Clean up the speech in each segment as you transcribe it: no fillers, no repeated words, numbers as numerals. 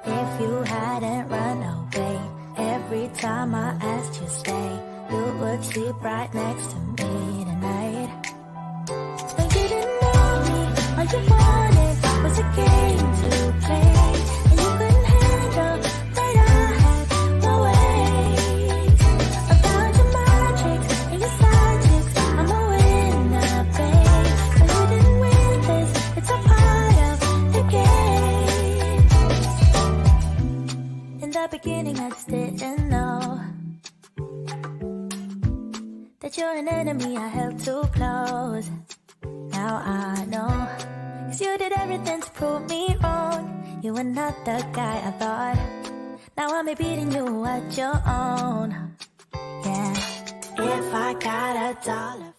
if you hadn't run away. Every time I asked you stay, you would sleep right next to me tonight. And you didn't know me, all you wanted was a game to play. And you couldn't handle that I had my ways. I found your magic and your side chicks, I'm a winner, babe. So you didn't win this, it's a part of the game. In the beginning I just didn't know that you're an enemy I held too close. Now I know, 'cause you did everything to prove me wrong. You were not the guy I thought. Now I'm beating you at your own. Yeah, if I got $1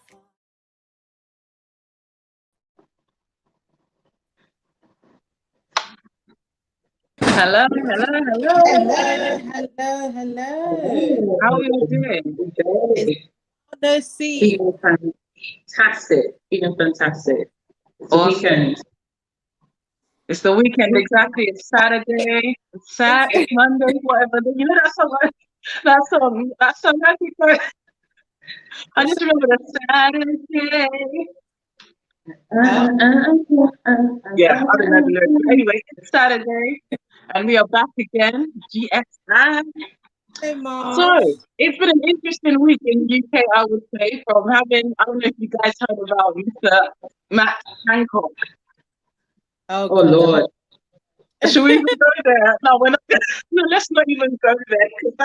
Hello. Hello. How are you doing? Let's see. Feeling fantastic. It's the Awesome. weekend. It's the weekend, exactly. It's Saturday, it's Monday, whatever. You know that song, that song, I just remember the Saturday. Yeah, I don't know the lyrics. But anyway, it's Saturday, and we are back again. GSI. Hey, Mom. So it's been an interesting week in UK, I would say, from having, I don't know if you guys heard about Mr. Matt Hancock. Oh Lord. Should we even go there? No, we're not. No, let's not even go there, because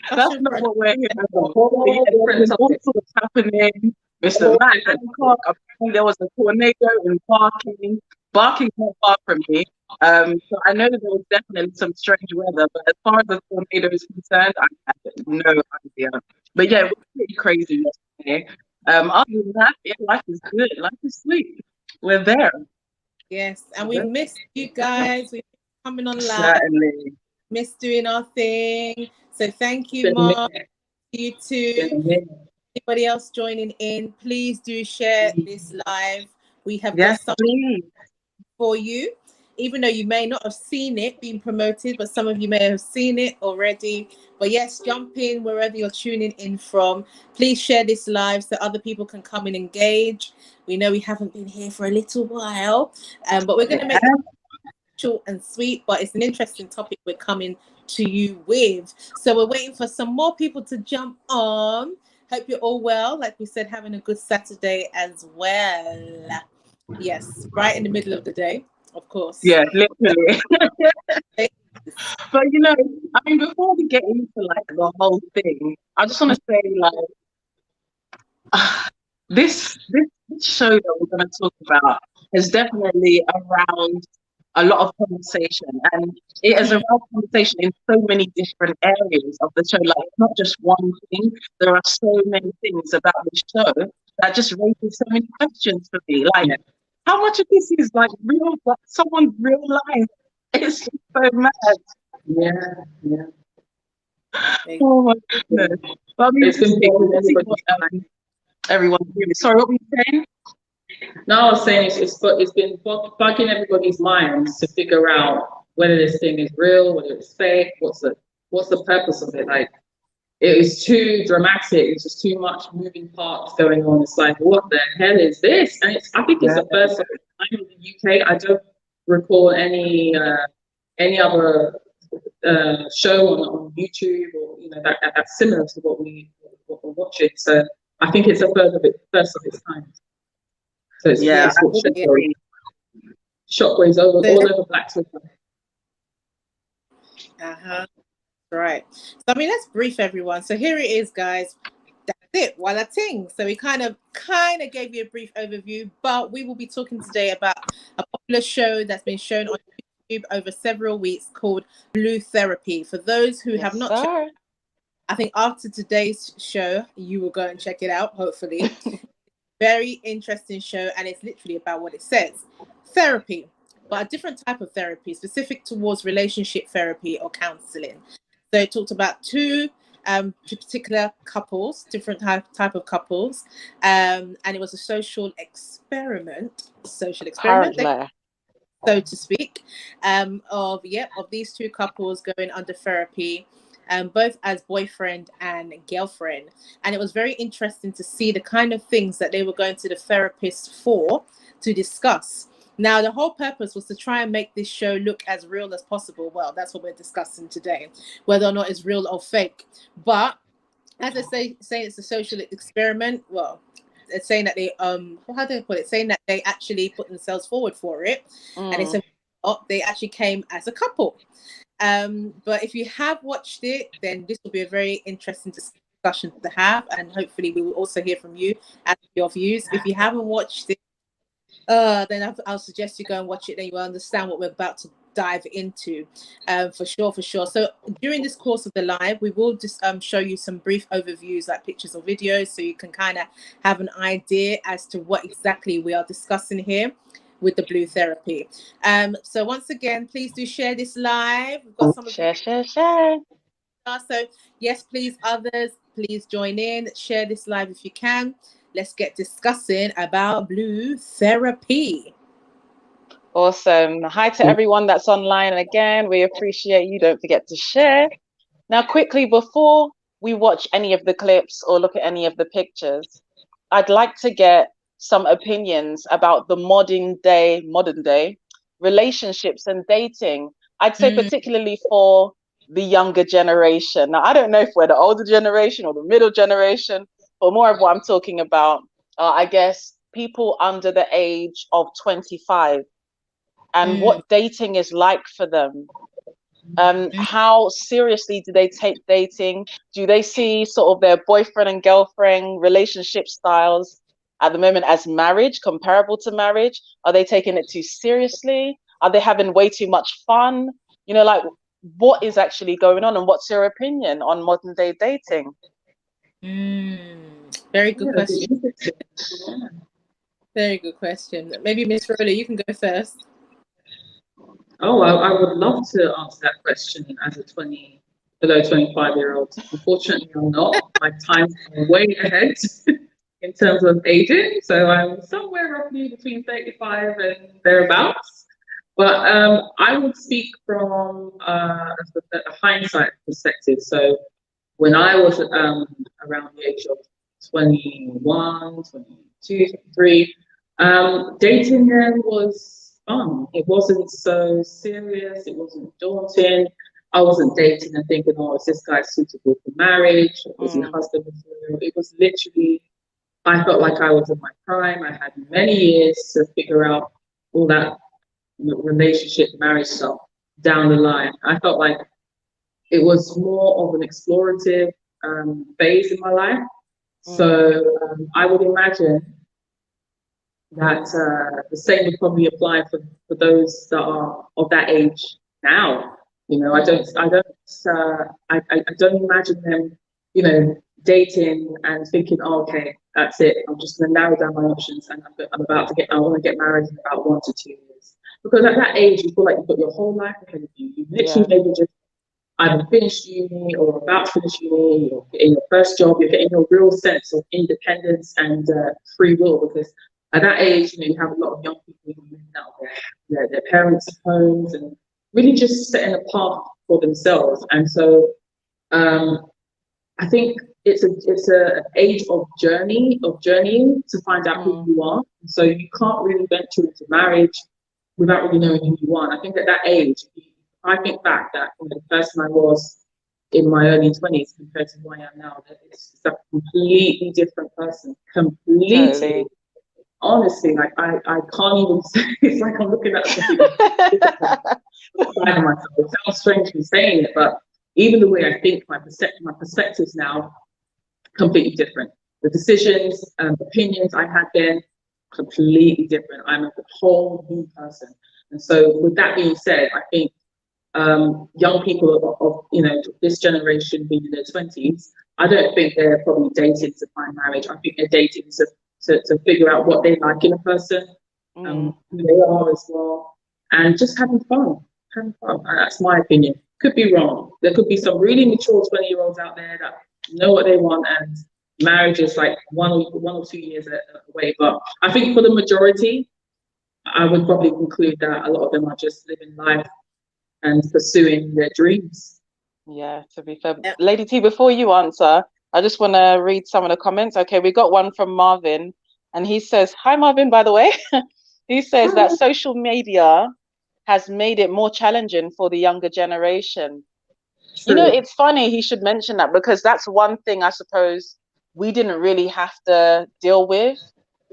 that's not what we're here for. There's all sorts happening. Mr. Matt Hancock, apparently there was a tornado in Barking. Barking's not far from me. So I know that there was definitely some strange weather, but as far as the tornado is concerned, I have no idea. But yeah, it was pretty crazy yesterday. Other than that, yeah, life is good. Life is sweet. We're there. Yes, and we missed you guys. We're coming on live. Certainly. Missed doing our thing. So thank you, Mom. You too. Anybody else joining in, please do share this live. We have got something for you, even though you may not have seen it being promoted, but some of you may have seen it already. But yes, jump in wherever you're tuning in from. Please share this live so other people can come and engage. We know we haven't been here for a little while, but we're going to make it short and sweet, but it's an interesting topic we're coming to you with. So we're waiting for some more people to jump on. Hope you're all well. Like we said, having a good Saturday as well. Yes, right in the middle of the day, of course. Yeah, literally. But you know, I mean, before we get into like the whole thing, I just want to say like this show that we're going to talk about is definitely around a lot of conversation, and it is around conversation in so many different areas of the show. Like, it's not just one thing. There are so many things about the show that just raises so many questions for me. Like, how much of this is like real, like someone's real life? It's just so mad. Yeah. Oh my goodness. But I mean, let's see what everyone's doing. Sorry, what were you saying? No, I was saying it's been bugging everybody's minds to figure out whether this thing is real, whether it's fake, what's the purpose of it. Like, it is too dramatic. It's just too much moving parts going on. It's like, what the hell is this? And I think it's the first time in the UK. I don't recall any other show on YouTube or that's similar to what we're watching. So I think it's first of its kind. So it's shockwaves all over Black Twitter. Right. So I mean, let's brief everyone. So here it is, guys. That's it. Walla ting. So we kind of gave you a brief overview, but we will be talking today about a popular show that's been shown on YouTube over several weeks called Blue Therapy. For those who have not checked, I think after today's show, you will go and check it out, hopefully. Very interesting show, and it's literally about what it says. Therapy, but a different type of therapy, specific towards relationship therapy or counseling. So it talked about two particular couples, different type of couples, and it was a social experiment. so to speak, of these two couples going under therapy, both as boyfriend and girlfriend. And it was very interesting to see the kind of things that they were going to the therapist for, to discuss. Now, the whole purpose was to try and make this show look as real as possible. Well, that's what we're discussing today, whether or not it's real or fake. But as I say it's a social experiment. Well, it's saying that they how do they put it? Saying that they actually put themselves forward for it, and it's they actually came as a couple. But if you have watched it, then this will be a very interesting discussion to have, and hopefully we will also hear from you as your views. If you haven't watched it, then I'll suggest you go and watch it, then you will understand what we're about to dive into, for sure. So during this course of the live, we will just show you some brief overviews, like pictures or videos, so you can kind of have an idea as to what exactly we are discussing here with the blue therapy. So once again, please do share this live. We've got some share. So yes, please, others, please join in, share this live if you can. Let's get discussing about blue therapy. Awesome. Hi to everyone that's online. And again, we appreciate you. Don't forget to share. Now, quickly, before we watch any of the clips or look at any of the pictures, I'd like to get some opinions about the modern day relationships and dating. I'd say particularly for the younger generation. Now, I don't know if we're the older generation or the middle generation, but more of what I'm talking about, I guess, people under the age of 25 and what dating is like for them. How seriously do they take dating? Do they see sort of their boyfriend and girlfriend relationship styles at the moment as marriage, comparable to marriage? Are they taking it too seriously? Are they having way too much fun? You know, like, what is actually going on, and what's your opinion on modern day dating? Very good question. Very good question. Maybe Miss Rola, you can go first. Oh, I would love to answer that question as a below 25-year-old. Unfortunately, I'm not. My time's way ahead in terms of aging. So I'm somewhere roughly between 35 and thereabouts. But I would speak from a hindsight perspective. So when I was around the age of 21, 22, 23, dating then was fun. It wasn't so serious. It wasn't daunting. I wasn't dating and thinking, oh, is this guy suitable for marriage? Is he husband material? It was literally, I felt like I was in my prime. I had many years to figure out all that relationship, marriage stuff down the line. I felt like it was more of an explorative phase in my life. So I would imagine that the same would probably apply for those that are of that age now. You know, I don't imagine them, you know, dating and thinking, oh, okay, that's it. I'm just going to narrow down my options, and I want to get married in about 1 to 2 years. Because at that age, you feel like you've got your whole life ahead of you. You've literally maybe just either finished uni or about to finish uni, or in your first job, you're getting your real sense of independence and free will. Because at that age, you know, you have a lot of young people who are living out their parents' homes and really just setting a path for themselves. And so I think it's an age of journeying to find out who you are. So you can't really venture into marriage without really knowing who you are. And I think at that age, I think back that the person I was in my early 20s compared to who I am now, that it's a completely different person. Completely. Totally. Honestly, like I can't even say, it's like I'm looking at something myself. It sounds strange me saying it, but even the way I think, my perspectives now, completely different. The decisions and opinions I had then, completely different. I'm a whole new person. And so with that being said, I think young people of you know, this generation being in their 20s, I don't think they're probably dating to find marriage. I think they're dating to figure out what they like in a person, who they are as well, and just having fun. And that's my opinion. Could be wrong. There could be some really mature 20-year-olds out there that know what they want, and marriage is like one or 2 years away. But I think for the majority, I would probably conclude that a lot of them are just living life and pursuing their dreams. Yeah, to be fair. Lady T, before you answer, I just want to read some of the comments. Okay, we got one from Marvin, and he says, hi, Marvin, by the way. He says that social media has made it more challenging for the younger generation. True. You know, it's funny he should mention that, because that's one thing I suppose we didn't really have to deal with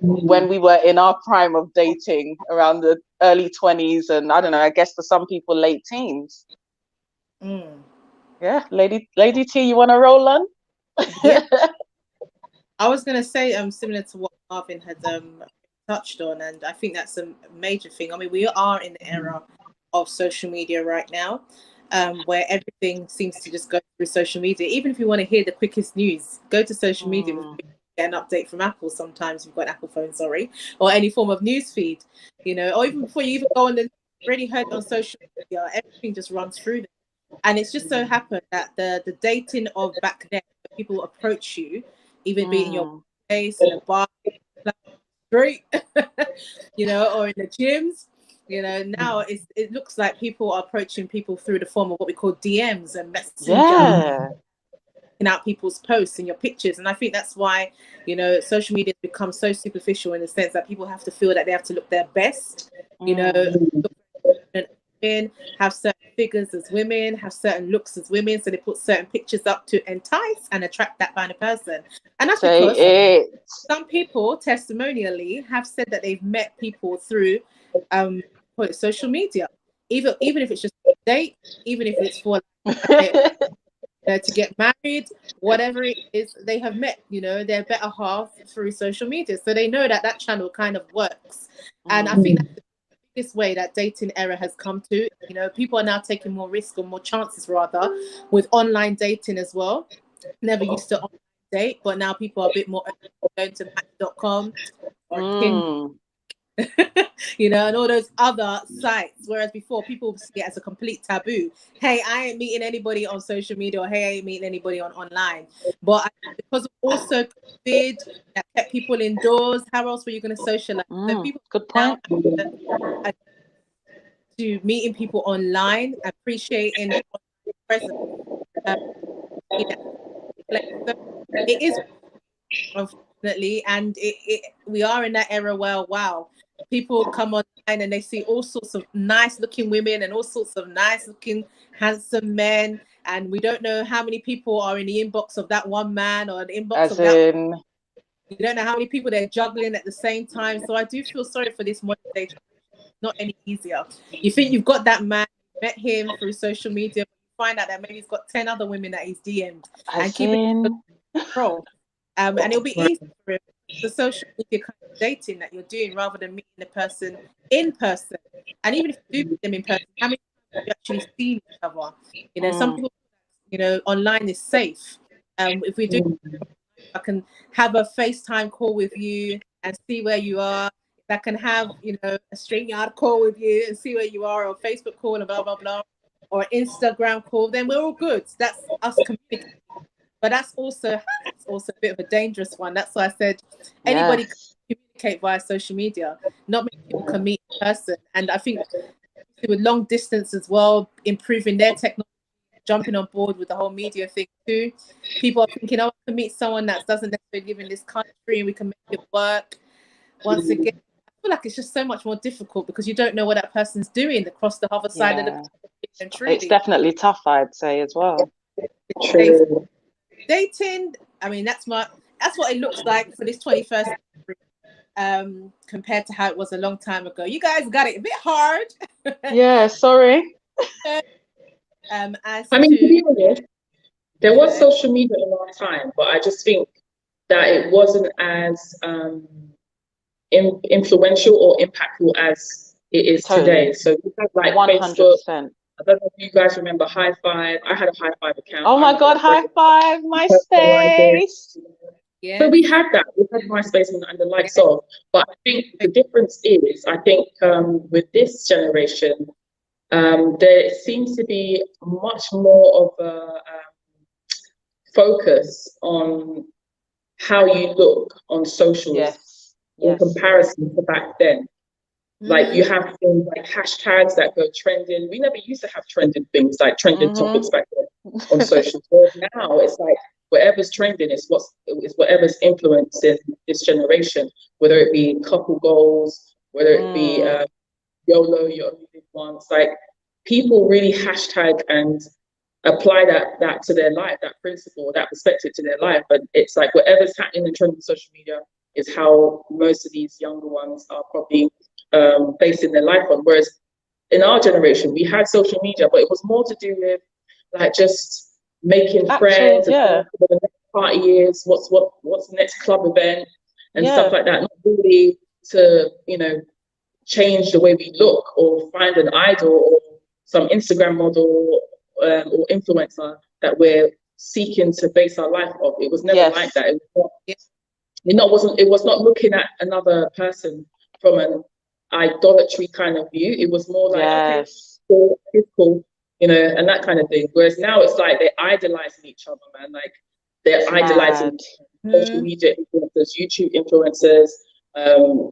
when we were in our prime of dating around the early 20s, and I don't know, I guess for some people late teens. Yeah, Lady T, you want to roll on? Yeah. I was going to say similar to what Marvin had touched on, and I think that's a major thing. I mean, we are in the era of social media right now, where everything seems to just go through social media. Even if you want to hear the quickest news, go to social media. Get an update from Apple sometimes, you've got an Apple phone, sorry, or any form of news feed, you know, or even before you even go on the already heard on social media, everything just runs through them. And it's just so happened that the dating of back then, people approach you, even be in your place, in a bar, street, you know, or in the gyms. You know, now it looks like people are approaching people through the form of what we call DMs and messenger, out people's posts and your pictures. And I think that's why, you know, social media has become so superficial in the sense that people have to feel that they have to look their best, you know, have certain figures as women, have certain looks as women, so they put certain pictures up to entice and attract that kind of person. And that's because some people testimonially have said that they've met people through social media, even if it's just a date, even if it's for to get married, whatever it is, they have met, you know, their better half through social media, so they know that that channel kind of works. And I think that's this way that dating era has come to, you know, people are now taking more risk or more chances rather with online dating as well. Never used to online date, but now people are a bit more going to match.com or Tinder, you know, and all those other sites, whereas before people see it as a complete taboo. Hey, I ain't meeting anybody on social media, or hey, I ain't meeting anybody on online. But because of also COVID that kept people indoors, how else were you going to socialize? So people good point. Now to meeting people online, appreciating presence. It is, unfortunately, and we are in that era where, wow, people come online and they see all sorts of nice looking women and all sorts of nice looking handsome men, and we don't know how many people are in the inbox of that one man or the inbox of that. You don't know how many people they're juggling at the same time. So I do feel sorry for this modern day. Not any easier. You think you've got that man, met him through social media, find out that maybe he's got 10 other women that he's DM'd and keep it control. And it'll be easy for him. The social media kind of dating that you're doing rather than meeting the person in person. And even if you do meet them in person, how many times have you actually seen each other? You know, some people, you know, online is safe. If we do, I can have a FaceTime call with you and see where you are. That can have, you know, a StreamYard call with you and see where you are, or a Facebook call and blah, blah, blah, or Instagram call, then we're all good. That's us communicating. But that's also a bit of a dangerous one. That's why I said anybody can communicate via social media. Not many people can meet in person. And I think with long distance as well, improving their technology, jumping on board with the whole media thing too. People are thinking, oh, I can meet someone that doesn't necessarily live in this country and we can make it work. Once again, I feel like it's just so much more difficult because you don't know what that person's doing across the other side of the country. It's definitely tough, I'd say, as well. Dating, I mean, that's what it looks like for this 21st century, compared to how it was a long time ago. You guys got it a bit hard. Yeah, sorry. I mean, to be honest, there was social media in our time, but I just think that it wasn't as influential or impactful as it is today. So we have like 100%. Facebook. I don't know if you guys remember High Five. I had a High Five account. Oh my God, High Five, MySpace. Yeah. So we had that. We had MySpace and the likes of. But I think the difference is, I think with this generation, there seems to be much more of a focus on how you look on socials in comparison to back then. Like you have things like hashtags that go trending. We never used to have trending things like trending topics back then on social. Whereas now it's like whatever's trending is whatever's influencing this generation, whether it be couple goals, whether it be YOLO, you only live once. Like people really hashtag and apply that to their life, that principle, that perspective to their life. But it's like whatever's happening and trending on social media is how most of these younger ones are probably basing their life on. Whereas in our generation, we had social media, but it was more to do with like just making friends, and what the next party is, what's the next club event and stuff like that. Not really to, you know, change the way we look or find an idol or some Instagram model or influencer that we're seeking to base our life off. It was never like that. It was not looking at another person from an idolatry kind of view. It was more like, okay, cool, it's cool, you know, and that kind of thing. Whereas now it's like they're idolizing each other, man. Like they're idolizing social media influencers, YouTube influencers, and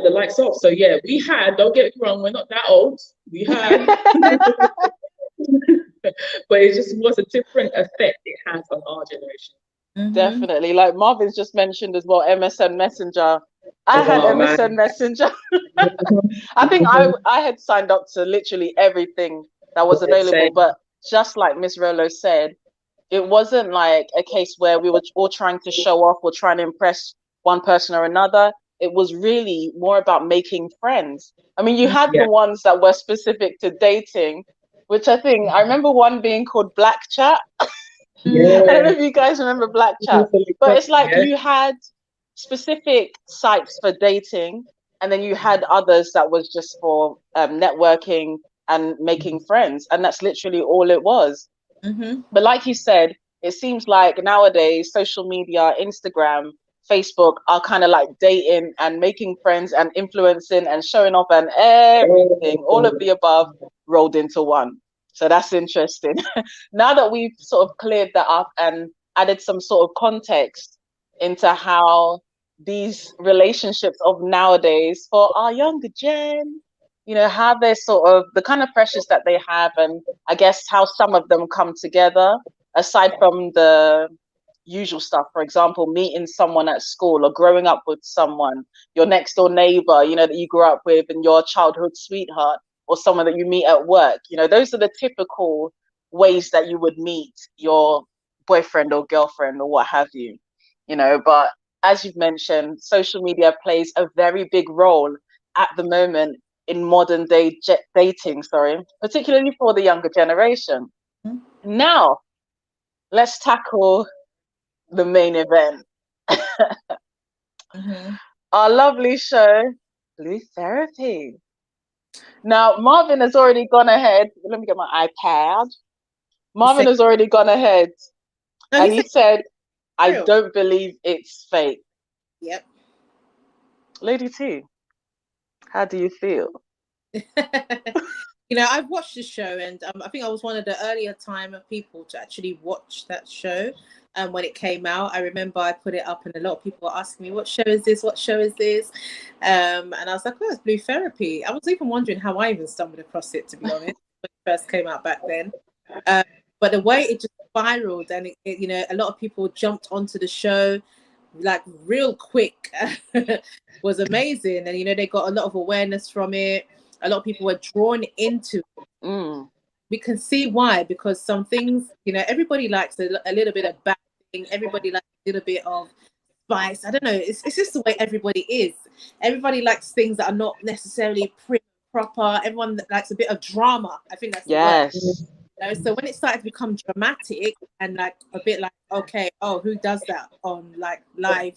the likes of. So yeah, we had, don't get me wrong, we're not that old. We had, but it just was a different effect it has on our generation. Definitely. Like Marvin's just mentioned as well, MSN Messenger. I had MSN Messenger. I think I had signed up to literally everything that was available, but just like Miss Rolo said, it wasn't like a case where we were all trying to show off or trying to impress one person or another. It was really more about making friends. I mean, you had the ones that were specific to dating, which I remember one being called Black Chat. I don't know if you guys remember Black Chat, but it's like you had specific sites for dating, and then you had others that was just for networking and making friends, and that's literally all it was. But like you said, it seems like nowadays social media, Instagram, Facebook are kind of like dating and making friends and influencing and showing off and everything, all of the above rolled into one. So that's interesting. Now that we've sort of cleared that up and added some sort of context into how these relationships of nowadays for our younger gen, you know, how they're sort of the kind of pressures that they have, and I guess how some of them come together, aside from the usual stuff, for example, meeting someone at school or growing up with someone, your next door neighbor, you know, that you grew up with, and your childhood sweetheart, or someone that you meet at work. You know, those are the typical ways that you would meet your boyfriend or girlfriend or what have you, you know. But as you've mentioned, social media plays a very big role at the moment in modern day dating, particularly for the younger generation. Now, let's tackle the main event. Our lovely show, Blue Therapy. Now, Marvin has already gone ahead. Let me get my iPad. Marvin has already gone ahead. And he said, I don't believe it's fake. Yep. Lady T, how do you feel? You know, I've watched the show, and I think I was one of the earlier time of people to actually watch that show. When it came out, I remember I put it up, and a lot of people were asking me, "What show is this? What show is this?" And I was like, "Oh, it's Blue Therapy." I was even wondering how I even stumbled across it, to be honest, when it first came out back then. But the way it just spiraled, and it, you know, a lot of people jumped onto the show like real quick, was amazing. And you know, they got a lot of awareness from it. A lot of people were drawn into it. We can see why, because some things, you know, everybody likes a little bit of bad thing. Everybody likes a little bit of spice. I don't know. It's just the way everybody is. Everybody likes things that are not necessarily proper. Everyone likes a bit of drama. I think that's the word. You know, so when it started to become dramatic and like a bit like, okay, oh, who does that on like live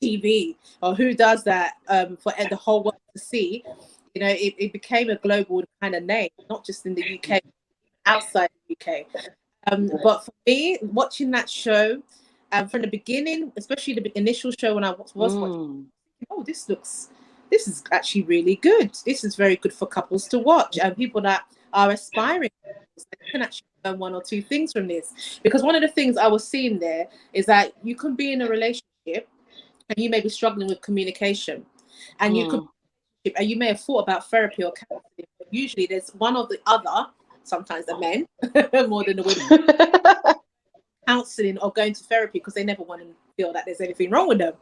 TV, or who does that for the whole world to see? You know, it became a global kind of name, not just in the UK, outside the UK. But for me, watching that show from the beginning, especially the initial show when I was watching, oh, this is actually really good. This is very good for couples to watch, and people that are aspiring can actually learn one or two things from this. Because one of the things I was seeing there is that you can be in a relationship and you may be struggling with communication, and you could and you may have thought about therapy or counseling, but usually there's one or the other, sometimes the men more than the women, counseling or going to therapy because they never want to feel that there's anything wrong with them.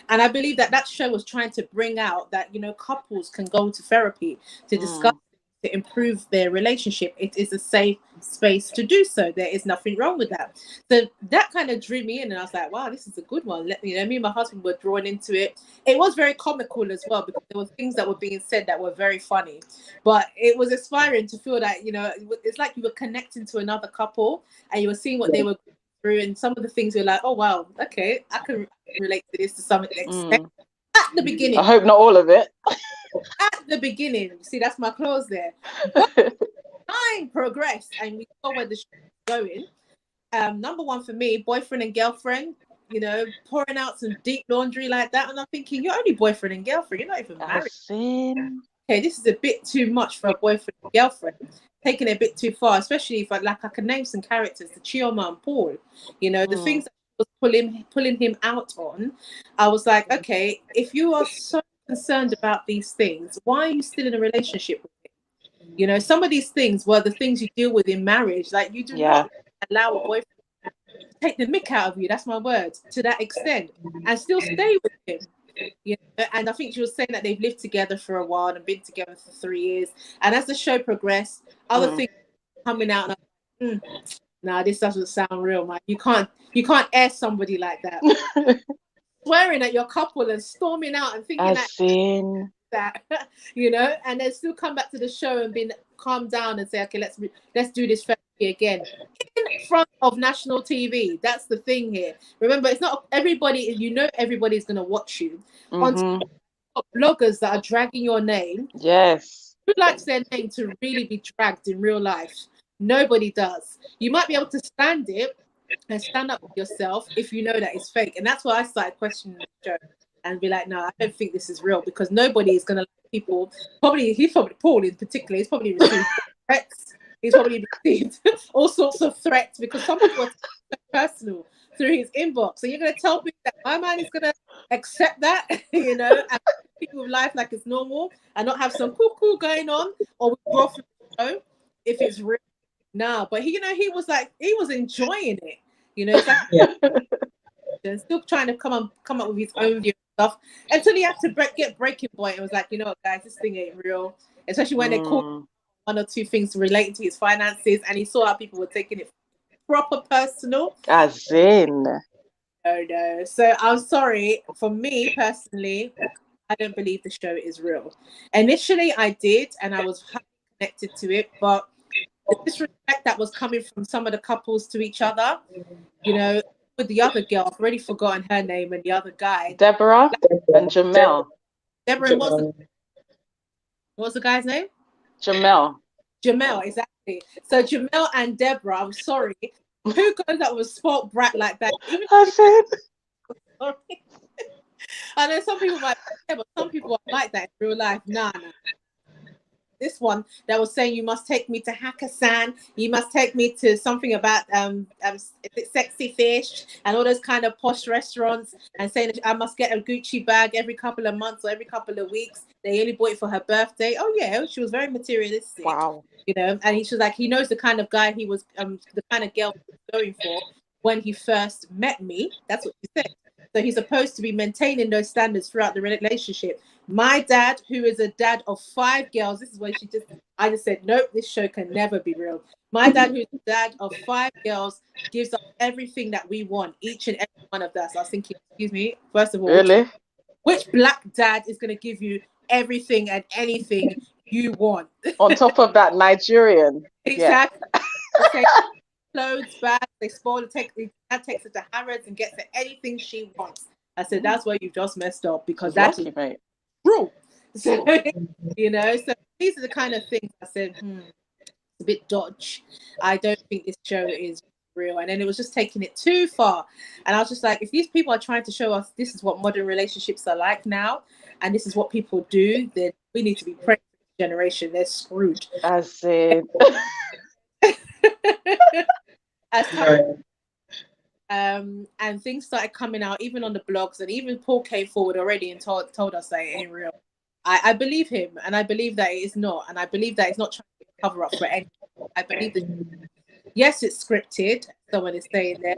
And I believe that show was trying to bring out that, you know, couples can go to therapy to discuss, to improve their relationship. It is a safe space to do so. There is nothing wrong with that. So that kind of drew me in, and I was like, wow, this is a good one. You know, me and my husband were drawn into it. It was very comical as well, because there were things that were being said that were very funny, but it was inspiring to feel that, you know, it's like you were connecting to another couple and you were seeing what they were through, and some of the things you're like, oh wow, okay, I can relate to this to some extent. At the beginning, I hope not all of it. at the beginning, see, that's my clothes there. But time progressed and we saw where the show was going. Number one for me, boyfriend and girlfriend, you know, pouring out some deep laundry like that, and I'm thinking, you're only boyfriend and girlfriend, you're not even married. Okay, this is a bit too much for a boyfriend and girlfriend. Taking it a bit too far, especially if I can name some characters, the Chioma and Paul, you know, the things that was pulling him out on. I was like, okay, if you are so concerned about these things, why are you still in a relationship with him? You know, some of these things were the things you deal with in marriage. Like, you do not allow a boyfriend to take the mick out of you, that's my words, to that extent, and still stay with him. You know, and I think she was saying that they've lived together for a while and been together for 3 years. And as the show progressed, other things coming out, and I'm like, nah, this doesn't sound real, man. You can't air somebody like that. Swearing at your couple and storming out and thinking that, you know, and then still come back to the show and be calm down and say, okay, let's do this therapy again in front of national TV. That's the thing here. Remember, it's not everybody, you know, everybody's going to watch you. On bloggers that are dragging your name. Yes. Who likes their name to really be dragged in real life? Nobody does. You might be able to stand it and stand up with yourself if you know that it's fake. And that's why I started questioning the show and be like, no, I don't think this is real, because nobody is going to let people, Paul in particular, he's probably received threats. He's probably received all sorts of threats, because some people are so personal through his inbox. So you're going to tell me that my man is going to accept that, you know, and people with life like it's normal and not have some cool going on, or withdraw from the show if it's real. No, but he was enjoying it, you know, and still trying to come up with his own view of stuff, until he had to get breaking point and was like, you know what, guys, this thing ain't real. Especially when they called one or two things relating to his finances, and he saw how people were taking it proper personal. As in. No. So I'm sorry, for me personally, I don't believe the show is real. Initially I did, and I was connected to it, but the disrespect that was coming from some of the couples to each other, you know, with the other girl, I've already forgotten her name, and the other guy, Deborah and Jamel. Deborah, what was the guy's name? Jamel, exactly. So Jamel and Deborah, I'm sorry, who goes out with a spoiled brat like that? Even I know some people might, but some people are like that in real life. Nah. This one that was saying, you must take me to Hakkasan, you must take me to something about Sexy Fish and all those kind of posh restaurants, and saying that I must get a Gucci bag every couple of months or every couple of weeks. They only bought it for her birthday. Oh yeah, she was very materialistic. Wow. You know, and he was like, he knows the kind of guy he was, the kind of girl he was going for when he first met me. That's what he said. So he's supposed to be maintaining those standards throughout the relationship. My dad, who is a dad of 5 girls, this is where I just said, nope, this show can never be real. My dad, who's a dad of 5 girls, gives us everything that we want, each and every one of us. I was thinking, excuse me, first of all, really? Which black dad is going to give you everything and anything you want? On top of that, Nigerian. Exactly. Okay. Clothes, bags, they spoil the dad takes it to Harrods and gets her anything she wants. I said, that's where you just messed up, because that's true. So, you know, so these are the kind of things I said, it's a bit dodge. I don't think this show is real. And then it was just taking it too far. And I was just like, if these people are trying to show us this is what modern relationships are like now, and this is what people do, then we need to be praying for this generation. They're screwed. I see. And things started coming out even on the blogs, and even Paul came forward already and told us that it ain't real. I believe him, and I believe that it is not, and I believe that it's not trying to cover up for anything. I believe that yes, it's scripted. Someone is saying there,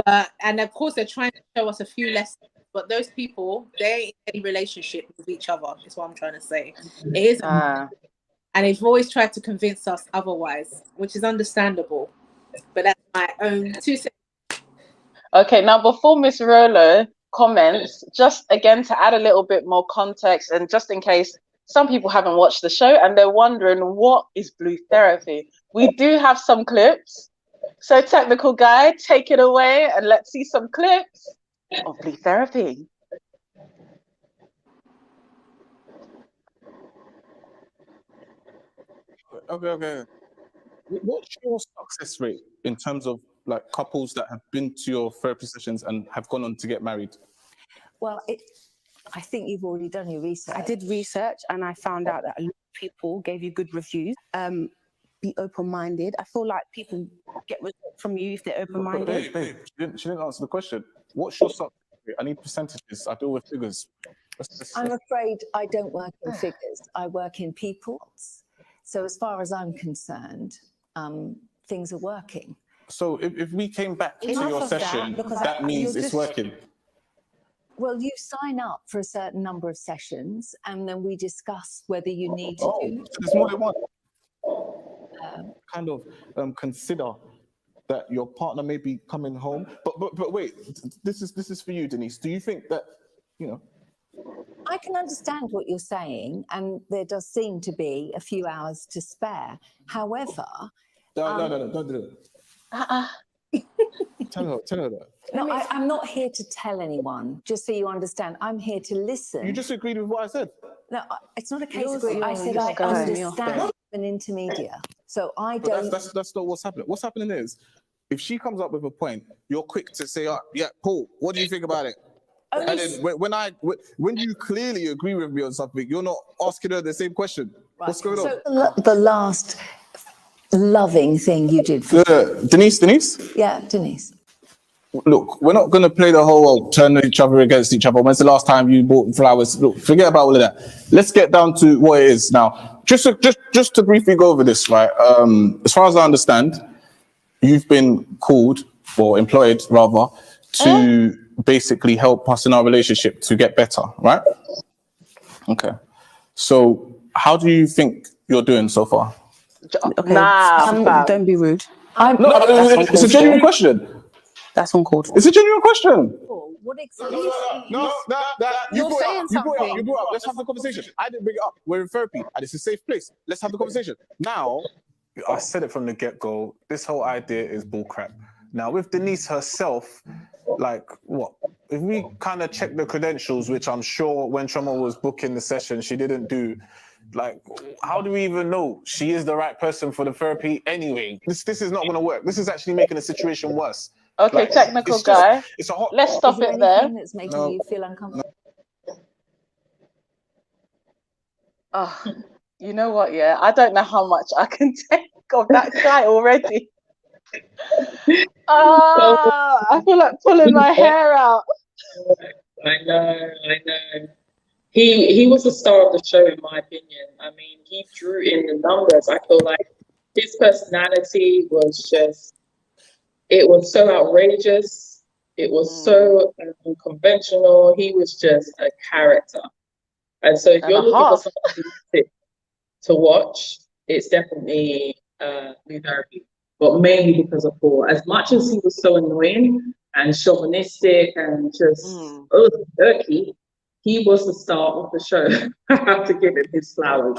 but and of course they're trying to show us a few lessons. But those people, they ain't in any relationship with each other. Is what I'm trying to say. It is, and they've always tried to convince us otherwise, which is understandable. But that's my own 2 cents. Okay, now before Miss Rolo comments, just again to add a little bit more context, and just in case some people haven't watched the show and they're wondering what is Blue Therapy, we do have some clips. So technical guy, take it away and let's see some clips of Blue Therapy. Okay. What's your success rate in terms of like couples that have been to your therapy sessions and have gone on to get married? Well, I think you've already done your research. I did research and I found out that a lot of people gave you good reviews. Be open-minded. I feel like people get results from you if they're open-minded. Babe, she didn't answer the question. What's your success rate? I need percentages. I deal with figures. I'm afraid I don't work in figures. I work in people. So as far as I'm concerned, things are working. So if we came back to your session, that means it's working. Well, you sign up for a certain number of sessions and then we discuss whether you need to do. There's more than one. Kind of consider that your partner may be coming home. But wait, this is for you, Denise. Do you think that, I can understand what you're saying, and there does seem to be a few hours to spare. However, no, don't do it. Tell her that. No, I'm not here to tell anyone, just so you understand. I'm here to listen. You just agreed with what I said. No, it's not a case of I said I understand an intermediate. So I don't. That's not what's happening. What's happening is, if she comes up with a point, you're quick to say, yeah, Paul, what do you think about it? And then when you clearly agree with me on something, you're not asking her the same question. Right. What's going on? So the last loving thing you did for Denise? Yeah, Denise. Look, we're not going to play the whole turn each other against each other. When's the last time you bought flowers? Look, forget about all of that. Let's get down to what it is now. Just to briefly go over this, right? As far as I understand, you've been called, or employed rather, to basically help us in our relationship to get better, right? Okay. So how do you think you're doing so far? Okay. Don't be rude. It's a genuine question. That's uncalled for. It's a genuine question. What exactly? No, you brought up. Let's have the conversation. I didn't bring it up. We're in therapy, and it's a safe place. Let's have the conversation. Now, I said it from the get-go. This whole idea is bullcrap. Now, with Denise herself, like, what? If we kind of check the credentials, which I'm sure when Trauma was booking the session, she didn't do, like, how do we even know she is the right person for the therapy anyway? This is not going to work. This is actually making the situation worse. Okay, like, technical guy. Let's stop it there. That's making you feel uncomfortable. Oh, you know what? Yeah, I don't know how much I can take of that guy already. I feel like pulling my hair out. I know. He was the star of the show, in my opinion. I mean, he drew in the numbers. I feel like his personality was just. It was so outrageous. It was so unconventional. He was just a character. And so if you're looking for something to watch, it's definitely Blue Therapy. But mainly because of Paul. As much as he was so annoying and chauvinistic and just irky, he was the star of the show. I have to give him his flowers.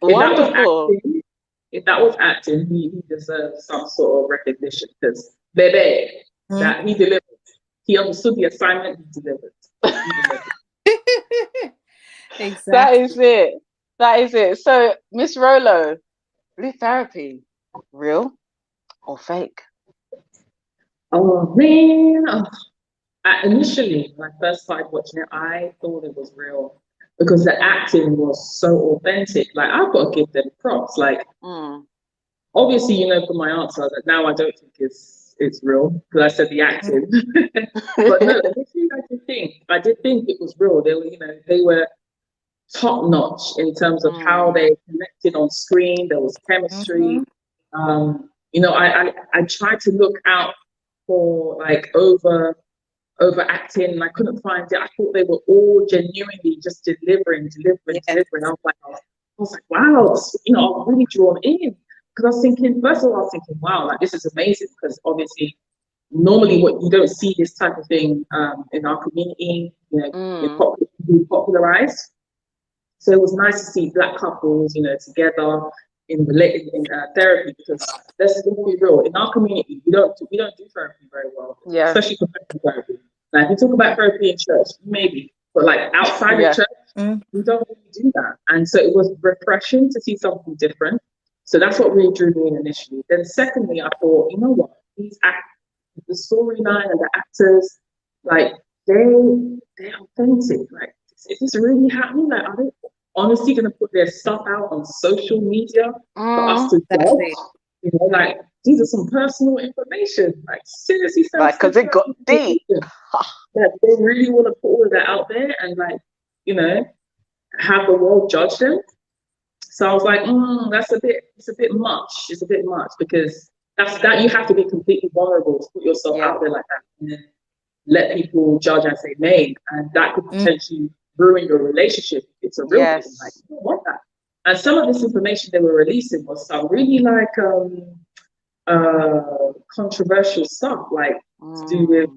If that was acting, he deserves some sort of recognition because that he delivered. He understood the assignment, he delivered. Exactly. That is it. So, Miss Rolo, Blue Therapy, real or fake? Oh man. Initially, when I first started watching it, I thought it was real because the acting was so authentic. Like, I've got to give them props. Like, obviously, you know, from my answer that now I don't think it's real because I said the acting. But no, initially I did think it was real. They were, top notch in terms of how they connected on screen. There was chemistry. You know, I tried to look out for like overacting, and I couldn't find it. I thought they were all genuinely just delivering. I was like, wow, you know, I'm really drawn in, because I was thinking, first of all, I was thinking, wow, like this is amazing, because obviously normally what you don't see this type of thing in our community, you know, popularized. So it was nice to see Black couples, you know, together in therapy, because let's be real, in our community, we don't do therapy very well, especially professional therapy. Now, if you talk about therapy in church, maybe, but like outside of church, we don't really do that. And so it was refreshing to see something different. So that's what really drew me in initially. Then secondly, I thought, you know what, the storyline and the actors, like they're authentic. Like, is this really happening? Like, are they honestly going to put their stuff out on social media for us to judge? You know, like, these are some personal information. Like, seriously, because it got deep. Like, they really want to put all of that out there and, like, you know, have the world judge them. So I was like, it's a bit much. It's a bit much, because that you have to be completely vulnerable to put yourself out there like that, and then let people judge as they may, and that could potentially ruin your relationship. It's a real thing. Like, you don't want that. And some of this information they were releasing was some really like controversial stuff, like to do with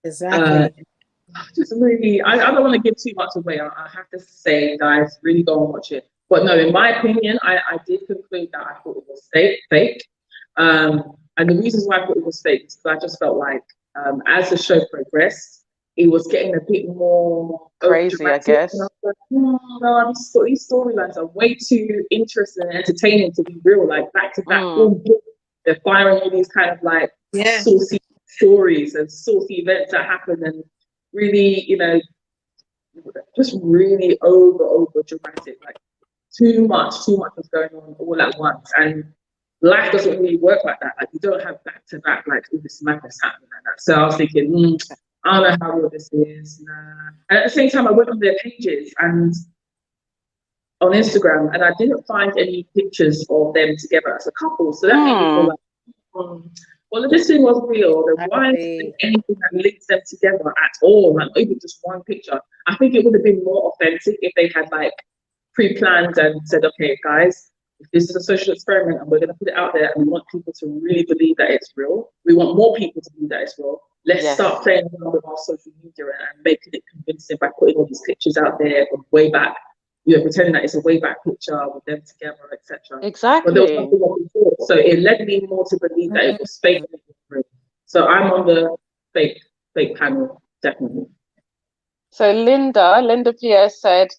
just really, I don't want to give too much away. I have to say, guys, really go and watch it. But no, in my opinion, I did conclude that I thought it was fake. And the reasons why I thought it was fake is because I just felt like as the show progressed, it was getting a bit more crazy, I guess. And I was like, no, these storylines are way too interesting and entertaining to be real. Like back to back, they're firing all these kind of like saucy stories and saucy events that happen, and really, you know, just really over dramatic. Like too much was going on all at once, and life doesn't really work like that. Like you don't have back to back like all this madness happening like that. So I was thinking, I don't know how real this is. Nah. And at the same time, I went on their pages and on Instagram, and I didn't find any pictures of them together as a couple. So that made me feel like, well, if this thing was real, then why isn't anything that links them together at all? Like even just one picture. I think it would have been more authentic if they had like pre-planned and said, okay, guys, if this is a social experiment and we're going to put it out there and we want people to really believe that it's real, we want more people to believe that it's real, let's start playing around with our social media and making it convincing by putting all these pictures out there from way back, you know, pretending that it's a way back picture with them together, etc. Exactly. But there was nothing what we thought. So it led me more to believe that it was fake. So I'm on the fake panel, definitely. So Linda Pierce said,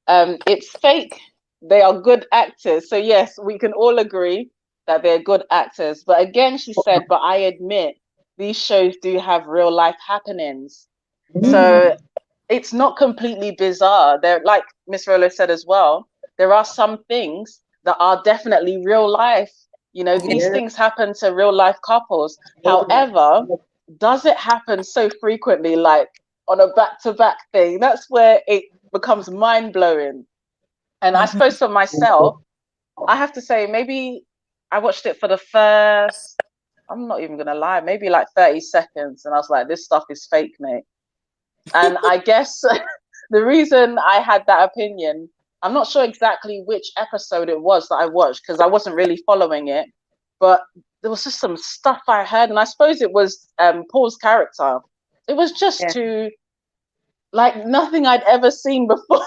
it's fake. They are good actors. So yes, we can all agree that they're good actors. But again, she said, but I admit these shows do have real life happenings. So it's not completely bizarre. They're like Miss Rolo said as well, there are some things that are definitely real life. You know, these things happen to real life couples. However, does it happen so frequently, like on a back-to-back thing? That's where it becomes mind-blowing. And I suppose for myself, I have to say, maybe I watched it for the first, I'm not even going to lie, maybe like 30 seconds. And I was like, this stuff is fake, mate. And I guess the reason I had that opinion, I'm not sure exactly which episode it was that I watched because I wasn't really following it. But there was just some stuff I heard. And I suppose it was Paul's character. It was just too, like, nothing I'd ever seen before.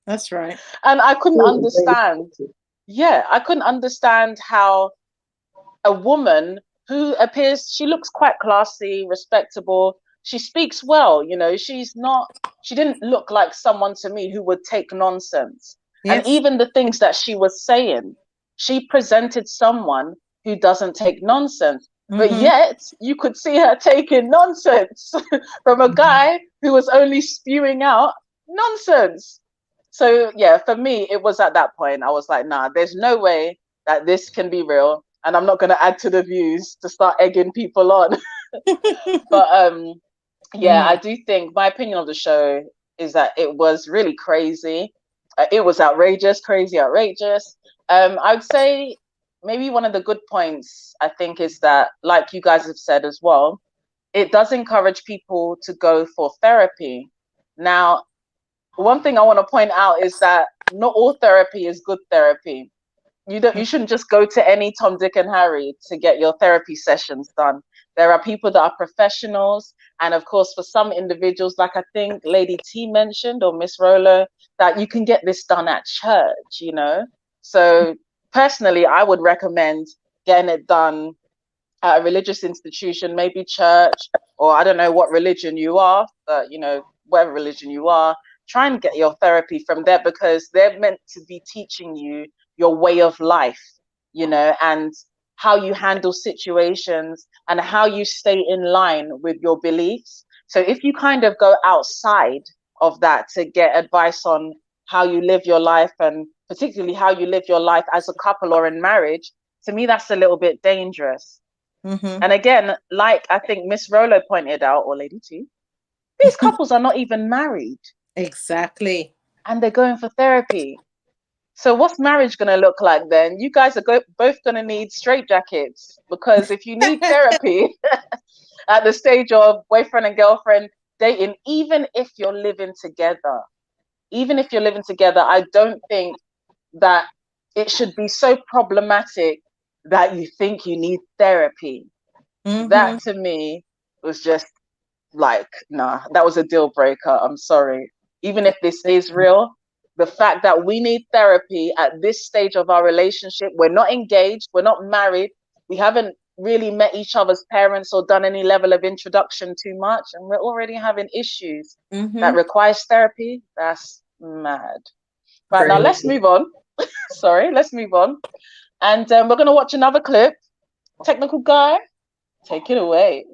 That's right. And I couldn't understand. Yeah, I couldn't understand how a woman who appears, she looks quite classy, respectable. She speaks well, you know, she didn't look like someone to me who would take nonsense. Yes. And even the things that she was saying, she presented someone who doesn't take nonsense. But yet you could see her taking nonsense from a guy who was only spewing out nonsense. So yeah, for me, it was at that point, I was like, nah, there's no way that this can be real. And I'm not going to add to the views to start egging people on. But yeah, I do think my opinion of the show is that it was really crazy. it was outrageous, crazy outrageous. I'd say maybe one of the good points, I think, is that, like you guys have said as well, it does encourage people to go for therapy. Now, one thing I want to point out is that not all therapy is good therapy. You shouldn't just go to any Tom, Dick, and Harry to get your therapy sessions done. There are people that are professionals, and of course, for some individuals, like I think Lady T mentioned, or Miss Rolo, that you can get this done at church, you know. So personally, I would recommend getting it done at a religious institution, maybe church, or I don't know what religion you are, but you know, whatever religion you are, try and get your therapy from there, because they're meant to be teaching you your way of life, you know, and how you handle situations and how you stay in line with your beliefs. So if you kind of go outside of that to get advice on how you live your life, and particularly how you live your life as a couple or in marriage, to me, that's a little bit dangerous. And again, like I think Miss Rolo pointed out, or Lady T, these couples are not even married. Exactly. And they're going for therapy. So what's marriage going to look like then? You guys are both going to need straitjackets, because if you need therapy at the stage of boyfriend and girlfriend dating, even if you're living together, I don't think that it should be so problematic that you think you need therapy. That to me was just like, nah, that was a deal breaker. I'm sorry. Even if this is real, the fact that we need therapy at this stage of our relationship, we're not engaged, we're not married, we haven't really met each other's parents or done any level of introduction too much, and we're already having issues that requires therapy, that's mad. Right, now let's move on. Sorry, let's move on. And we're going to watch another clip. Technical guy, take it away.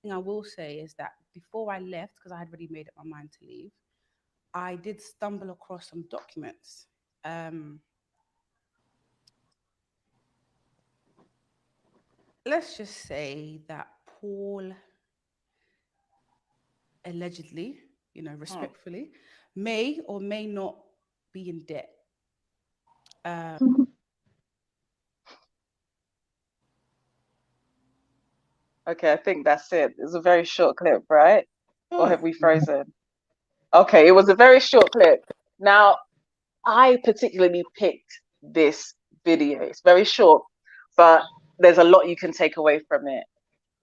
Thing I will say is that before I left, because I had already made up my mind to leave, I did stumble across some documents. Let's just say that Paul allegedly, you know, respectfully, may or may not be in debt. Okay, I think that's it. It's a very short clip, right? Or have we frozen? Okay, it was a very short clip. Now, I particularly picked this video. It's very short, but there's a lot you can take away from it.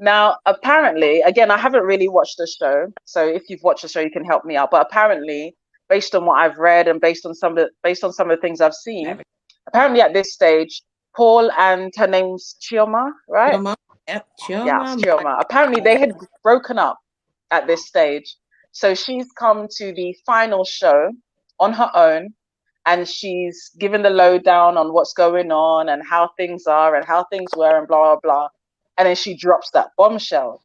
Now, apparently, again, I haven't really watched the show, so if you've watched the show, you can help me out. But apparently, based on what I've read and based on some of the things I've seen, apparently at this stage, Paul and her name's Chioma, right? Chioma. Yep, Chioma. Yeah, Chioma. Apparently, they had broken up at this stage. So she's come to the final show on her own, and she's given the lowdown on what's going on and how things are and how things were and blah, blah, blah. And then she drops that bombshell.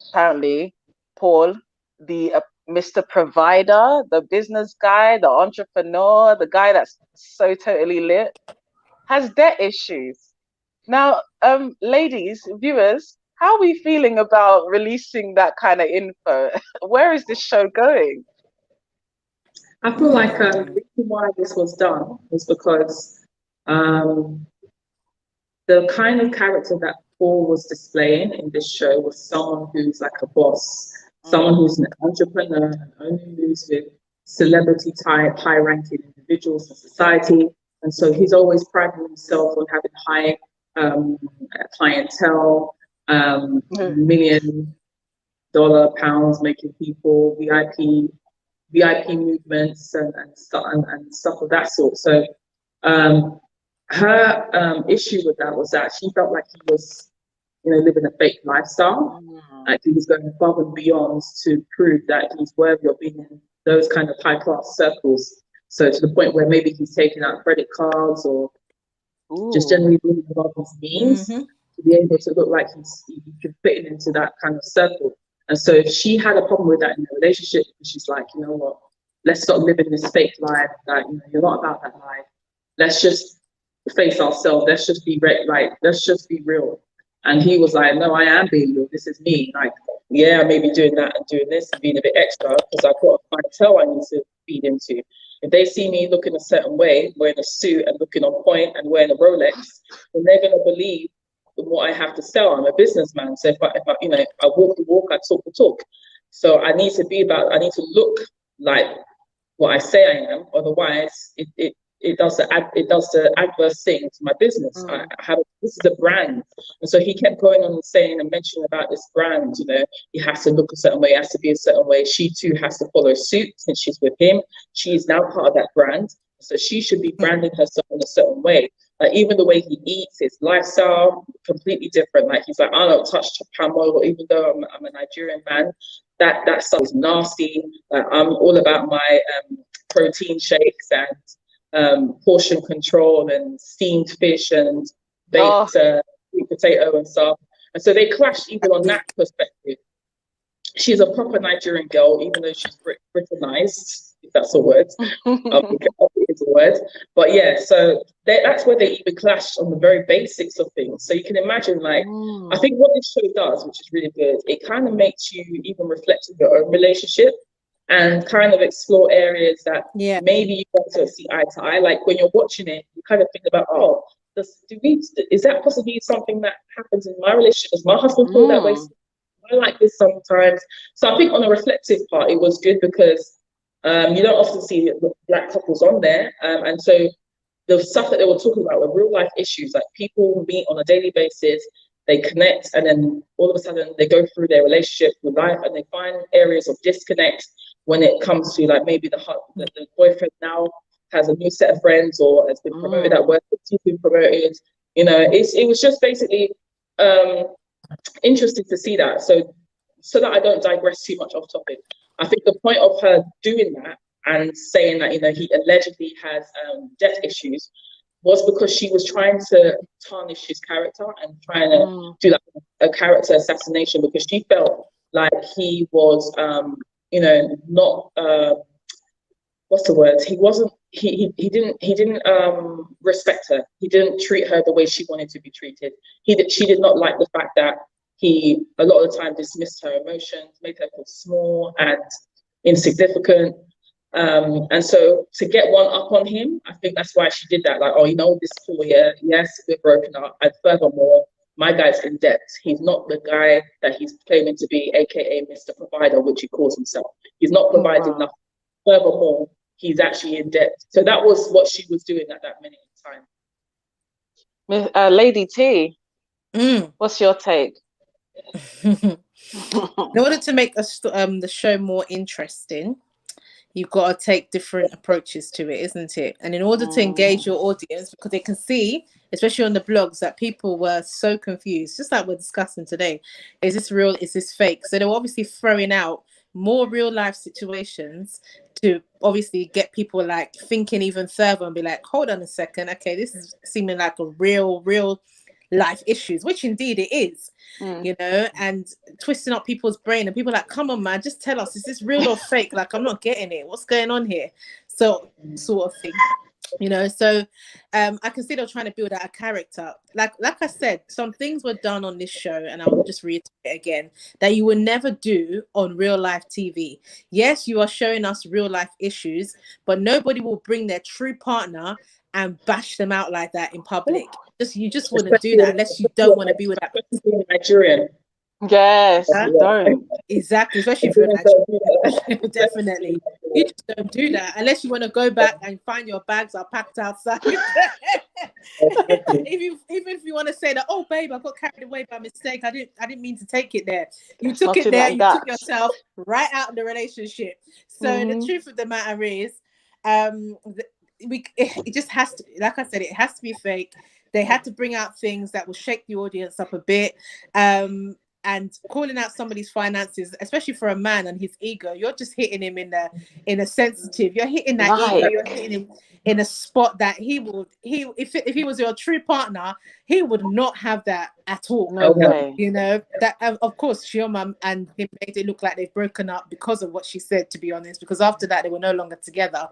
Apparently, Paul, the Mr. Provider, the business guy, the entrepreneur, the guy that's so totally lit, has debt issues. Now, ladies, viewers, how are we feeling about releasing that kind of info? Where is this show going? I feel like the reason why this was done was because the kind of character that Paul was displaying in this show was someone who's like a boss, someone who's an entrepreneur and only moves with celebrity type, high-ranking individuals in society. And so he's always priding himself on having high clientele, $1 million, pounds making people, VIP movements and stuff of that sort. So her issue with that was that she felt like he was, you know, living a fake lifestyle. Like he was going above and beyond to prove that he's worthy of being in those kind of high class circles. So to the point where maybe he's taking out credit cards or just generally living above his means to be able to look like he could fit into that kind of circle. And so she had a problem with that in the relationship. She's like, you know what, let's stop living this fake life. That, you know, you're not about that life. Let's just face ourselves. Let's just be real. And he was like, no, I am being real. This is me. Like, yeah, I may be doing that and doing this and being a bit extra because I've got a clientele I need to feed into. If they see me looking a certain way, wearing a suit and looking on point and wearing a Rolex, then they're going to believe in what I have to sell. I'm a businessman. So if I walk the walk, I talk the talk. So I need to look like what I say I am. Otherwise, it does the adverse thing to my business. This is a brand, and so he kept going on and saying and mentioning about this brand. You know, he has to look a certain way, has to be a certain way. She too has to follow suit since she's with him. She is now part of that brand, so she should be branding herself in a certain way. Like even the way he eats, his lifestyle, completely different. Like he's like, I don't touch palm oil, even though I'm a Nigerian man. That stuff is nasty. I'm all about my protein shakes and portion control and steamed fish and baked sweet potato and stuff. And so they clashed even on that perspective. She's a proper Nigerian girl, even though she's Britanized, if that's a word. It's a word. But yeah, so that's where they even clashed on the very basics of things. So you can imagine, like, I think what this show does, which is really good, it kind of makes you even reflect on your own relationship and kind of explore areas that maybe you want to see eye to eye. Like when you're watching it, you kind of think about, oh, is that possibly something that happens in my relationship? Does my husband feel that way? I like this sometimes. So I think on a reflective part, it was good because you don't often see Black couples on there. And so the stuff that they were talking about were real life issues. Like people meet on a daily basis, they connect, and then all of a sudden they go through their relationship with life and they find areas of disconnect when it comes to, like, maybe the boyfriend now has a new set of friends or has been promoted at work, he's been promoted. You know, it was just basically interesting to see that. So that I don't digress too much off topic, I think the point of her doing that and saying that, you know, he allegedly has death issues was because she was trying to tarnish his character and trying to do like a character assassination, because she felt like he was, you know, not what's the word? He didn't respect her. He didn't treat her the way she wanted to be treated. She did not like the fact that he a lot of the time dismissed her emotions, made her feel small and insignificant. And so to get one up on him, I think that's why she did that. Like, oh, you know, this poor year, yes, we're broken up. And furthermore, my guy's in debt. He's not the guy that he's claiming to be, aka Mr. Provider, which he calls himself. He's not providing enough. Furthermore, he's actually in debt. So that was what she was doing at that minute in time. Lady T, what's your take? In order to make the show more interesting, you've got to take different approaches to it, isn't it? And in order to engage your audience, because they can see, especially on the blogs, that people were so confused, just like we're discussing today. Is this real? Is this fake? So they were obviously throwing out more real life situations to obviously get people like thinking even further and be like, hold on a second. Okay, this is seeming like a real life issues, which indeed it is, you know, and twisting up people's brain, and people are like, come on, man, just tell us, is this real or fake? Like, I'm not getting it. What's going on here? So sort of thing, you know. So I can see they're trying to build out a character. Like I said, some things were done on this show, and I'll just reiterate again, that you will never do on real life TV. Yes, you are showing us real life issues, but nobody will bring their true partner and bash them out like that in public. You just wouldn't do that unless you don't want to be with that person. Nigerian. Yes, don't. Exactly, especially if you're Nigerian. Definitely. You just don't do that unless you want to go back and find your bags are packed outside. Even if you want to say that, oh babe, I got carried away by mistake. I didn't mean to take it there. You took it there, like you took yourself right out of the relationship. So the truth of the matter is, it just has to, like I said, it has to be fake. They had to bring out things that will shake the audience up a bit. And and calling out somebody's finances, especially for a man and his ego, you're just hitting him in a sensitive. You're hitting that ego. You're hitting him in a spot that if he was your true partner, he would not have that at all. No way. You know that. Of course, Chioma and him made it look like they've broken up because of what she said. To be honest, because after that they were no longer together.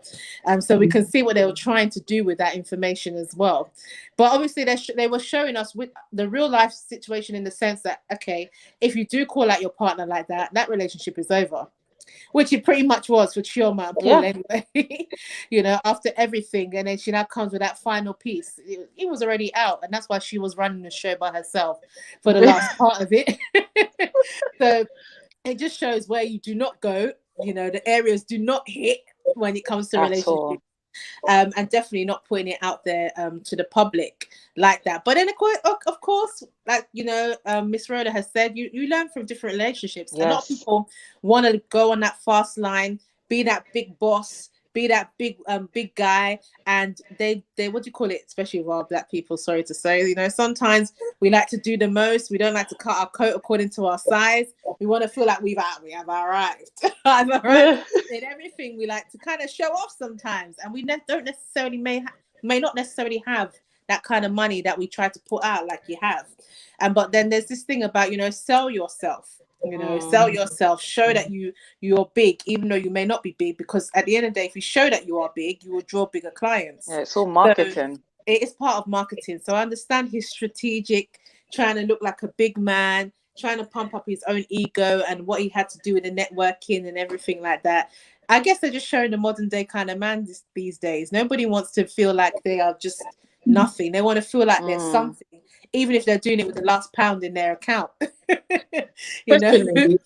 So we can see what they were trying to do with that information as well. But obviously they were showing us with the real life situation, in the sense that, okay, if you do call out your partner like that, that relationship is over, which it pretty much was for Chioma and Paul anyway. You know, after everything, and then she now comes with that final piece. He was already out, and that's why she was running the show by herself for the last part of it. So it just shows where you do not go, you know, the areas do not hit when it comes to relationships. And definitely not putting it out there to the public like that. But then of course, like, you know, Miss Rhoda has said, you learn from different relationships. A lot of people want to go on that fast line, be that big boss, be that big guy, and they what do you call it, especially with our Black people, sorry to say, you know, sometimes we like to do the most. We don't like to cut our coat according to our size. We want to feel like we have arrived. In everything, we like to kind of show off sometimes, and we don't necessarily may not necessarily have that kind of money that we try to put out like you have. But then there's this thing about, you know, sell yourself. You know, sell yourself, show that you're big, even though you may not be big, because at the end of the day, if you show that you are big, you will draw bigger clients. Yeah, it's all marketing. So it is part of marketing. So I understand his strategic, trying to look like a big man, trying to pump up his own ego and what he had to do with the networking and everything like that. I guess they're just showing the modern day kind of man these days. Nobody wants to feel like they are just nothing. They want to feel like there's something, even if they're doing it with the last pound in their account. You know?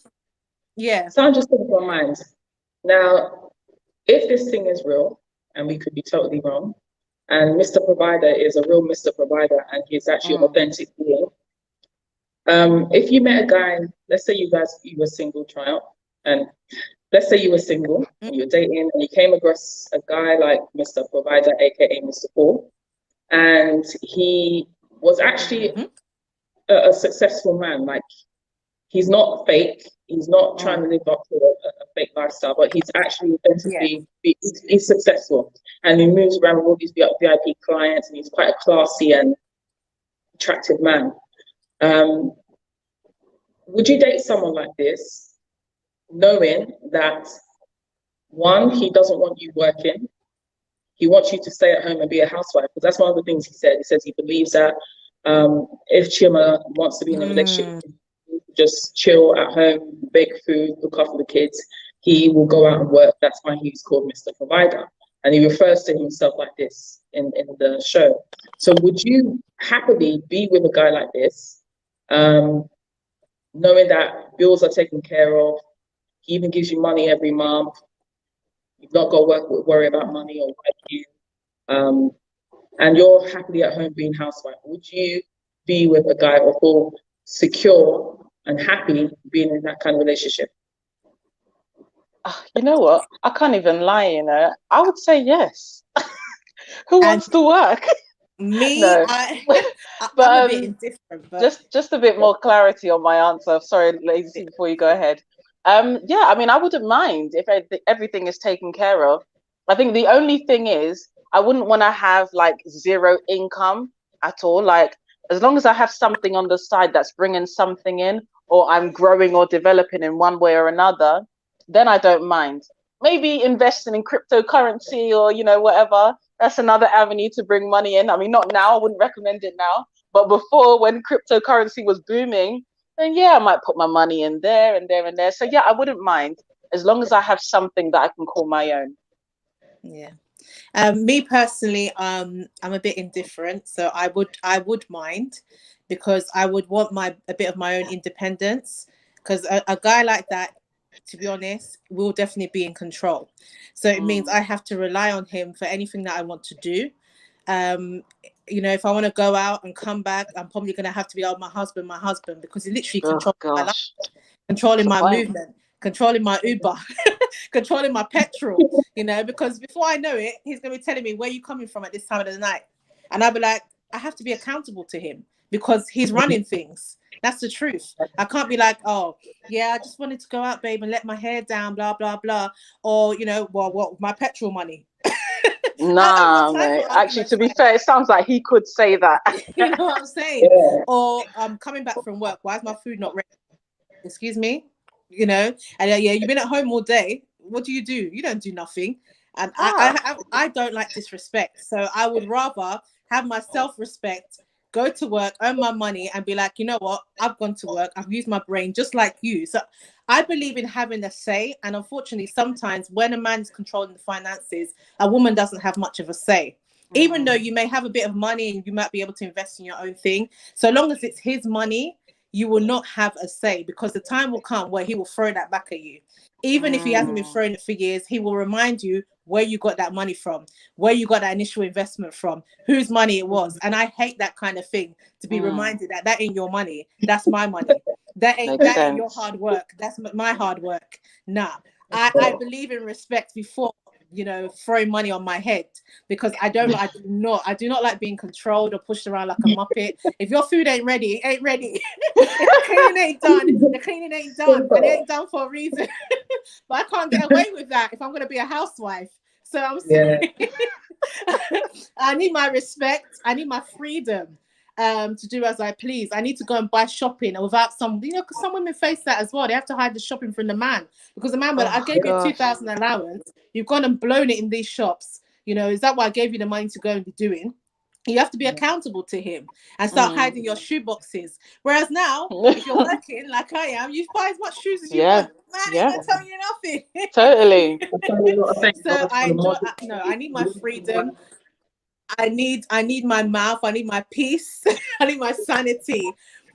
Yeah. So I'm just thinking of my mind. Now, if this thing is real, and we could be totally wrong, and Mr. Provider is a real Mr. Provider, and he's actually an authentic being. If you met a guy, let's say you were single, Triumph, and let's say you were single, and you were dating, and you came across a guy like Mr. Provider, aka Mr. Paul, and he was actually a successful man. Like, he's not fake. He's not trying to live up to a fake lifestyle, but he's actually authentically, he's successful. And he moves around with all these VIP clients, and he's quite a classy and attractive man. Would you date someone like this, knowing that, one, he doesn't want you working, he wants you to stay at home and be a housewife? Because that's one of the things he said. He says he believes that if Chioma wants to be in a relationship, just chill at home, bake food, look after the kids, he will go out and work. That's why he's called Mr. Provider. And he refers to himself like this in the show. So would you happily be with a guy like this, knowing that bills are taken care of, he even gives you money every month, you've not got to worry about money or what you, and you're happily at home being housewife? Would you be with a guy or feel secure and happy being in that kind of relationship? You know what? I can't even lie, you know. I would say yes. Who wants to work? Me, No. but I'm a bit indifferent. But... Just a bit more clarity on my answer. Sorry, Lazy, before you go ahead. Yeah, I mean, I wouldn't mind if everything is taken care of. I think the only thing is, I wouldn't want to have like zero income at all. Like, as long as I have something on the side that's bringing something in, or I'm growing or developing in one way or another, then I don't mind. Maybe investing in cryptocurrency or, you know, whatever. That's another avenue to bring money in. I mean, not now, I wouldn't recommend it now. But before, when cryptocurrency was booming, then yeah, I might put my money in there and there and there. So yeah, I wouldn't mind, as long as I have something that I can call my own. Yeah. Me personally, I'm a bit indifferent. So I would mind, because I would want a bit of my own independence, because a guy like that, to be honest, will definitely be in control. So it means I have to rely on him for anything that I want to do. You know, if I want to go out and come back, I'm probably going to have to be my husband, because he literally controls my life, controlling my movement, controlling my Uber, controlling my petrol, you know, because before I know it, he's going to be telling me, where are you coming from at this time of the night? And I'll be like, I have to be accountable to him, because he's running things. That's the truth. I can't be like, oh, yeah, I just wanted to go out, babe, and let my hair down, blah, blah, blah. Or, you know, well, what, my petrol money. Nah, mate. Actually, to be fair, it sounds like he could say that. You know what I'm saying? Yeah. Or I'm coming back from work. Why is my food not ready? Excuse me? You know? And yeah, you've been at home all day. What do? You don't do nothing. And I don't like disrespect. So I would rather have my self-respect, go to work, earn my money, and be like, you know what? I've gone to work. I've used my brain just like you. So I believe in having a say. And unfortunately, sometimes when a man's controlling the finances, a woman doesn't have much of a say. Even though you may have a bit of money and you might be able to invest in your own thing, so long as it's his money, you will not have a say, because the time will come where he will throw that back at you. Even if he hasn't been throwing it for years, he will remind you where you got that money from, where you got that initial investment from, whose money it was. And I hate that kind of thing, to be reminded that ain't your money. That's my money. That ain't your hard work. That's my hard work. Nah, I believe in respect before, you know, throwing money on my head, because I do not like being controlled or pushed around like a muppet. If your food ain't ready, it ain't ready. If the cleaning ain't done, the cleaning ain't done, and it ain't done for a reason. But I can't get away with that if I'm going to be a housewife. So I'm sorry. I need my respect. I need my freedom to do as I please. I need to go and buy shopping without some, you know, because some women face that as well. They have to hide the shopping from the man, because the man will, I gave you 2,000 allowance. You've gone and blown it in these shops. You know, is that what I gave you the money to go and be doing? You have to be accountable to him and start hiding your shoe boxes. Whereas now, if you're working like I am, you buy as much shoes as you want. Man, ain't gonna tell you nothing. Totally. So I need my freedom. I need my mouth. I need my peace. I need my sanity.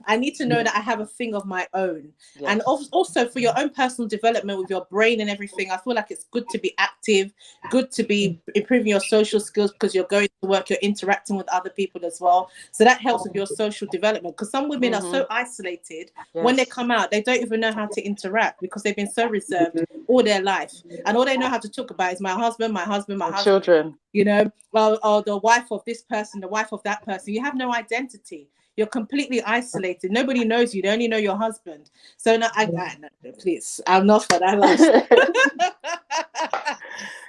I need to know that I have a thing of my own. Yes. And also for your own personal development with your brain and everything, I feel like it's good to be active, good to be improving your social skills, because you're going to work, you're interacting with other people as well. So that helps with your social development, because some women are so isolated. When they come out, they don't even know how to interact, because they've been so reserved all their life. And all they know how to talk about is my husband, my husband, my husband. Children. You know, or the wife of this person, the wife of that person. You have no identity. You're completely isolated. Nobody knows you. They only know your husband. So no, please, I'm not for that lifestyle.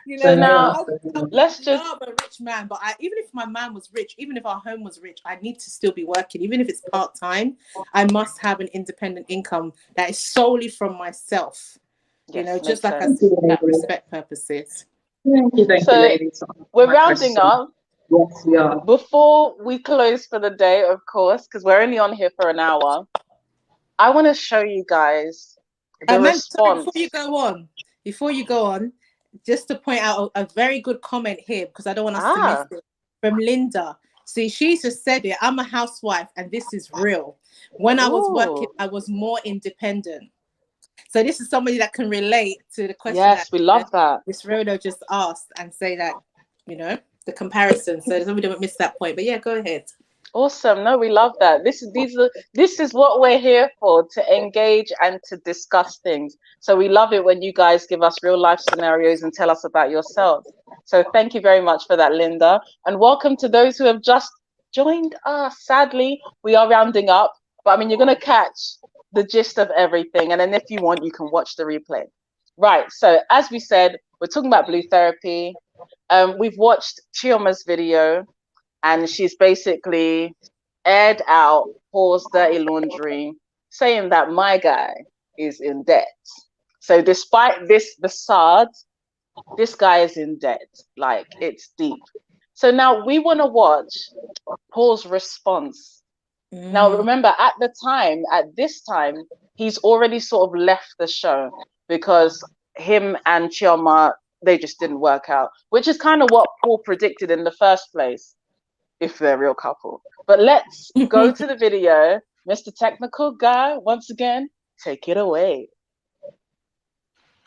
You know, so now let's just. I'm a rich man, but even if my man was rich, even if our home was rich, I need to still be working. Even if it's part time, I must have an independent income that is solely from myself. You know, just like I said, that respect purposes. Thank you, ladies. We're rounding up. Yes, we are. Before we close for the day, of course, because we're only on here for an hour, I want to show you guys the response. Before you go on, just to point out a very good comment here, because I don't want us to miss it, from Linda. See, she just said it. I'm a housewife, and this is real. When I was working, I was more independent. So this is somebody that can relate to the question. Yes, we love that. Miss Rhoda just asked, and say that, you know, the comparison, so we don't miss that point. But yeah, go ahead. Awesome. No, we love that. This is what we're here for, to engage and to discuss things. So we love it when you guys give us real life scenarios and tell us about yourselves. So thank you very much for that, Linda. And welcome to those who have just joined us. Sadly, we are rounding up, but I mean, you're going to catch the gist of everything. And then if you want, you can watch the replay. Right. So as we said, we're talking about blue therapy. We've watched Chioma's video, and she's basically aired out Paul's dirty laundry, saying that my guy is in debt. So despite this facade, this guy is in debt. Like, it's deep. So now we want to watch Paul's response. Now, remember, at this time, he's already sort of left the show, because him and Chioma, they just didn't work out, which is kind of what Paul predicted in the first place, if they're a real couple. But let's go to the video. Mr. Technical Guy, once again, take it away.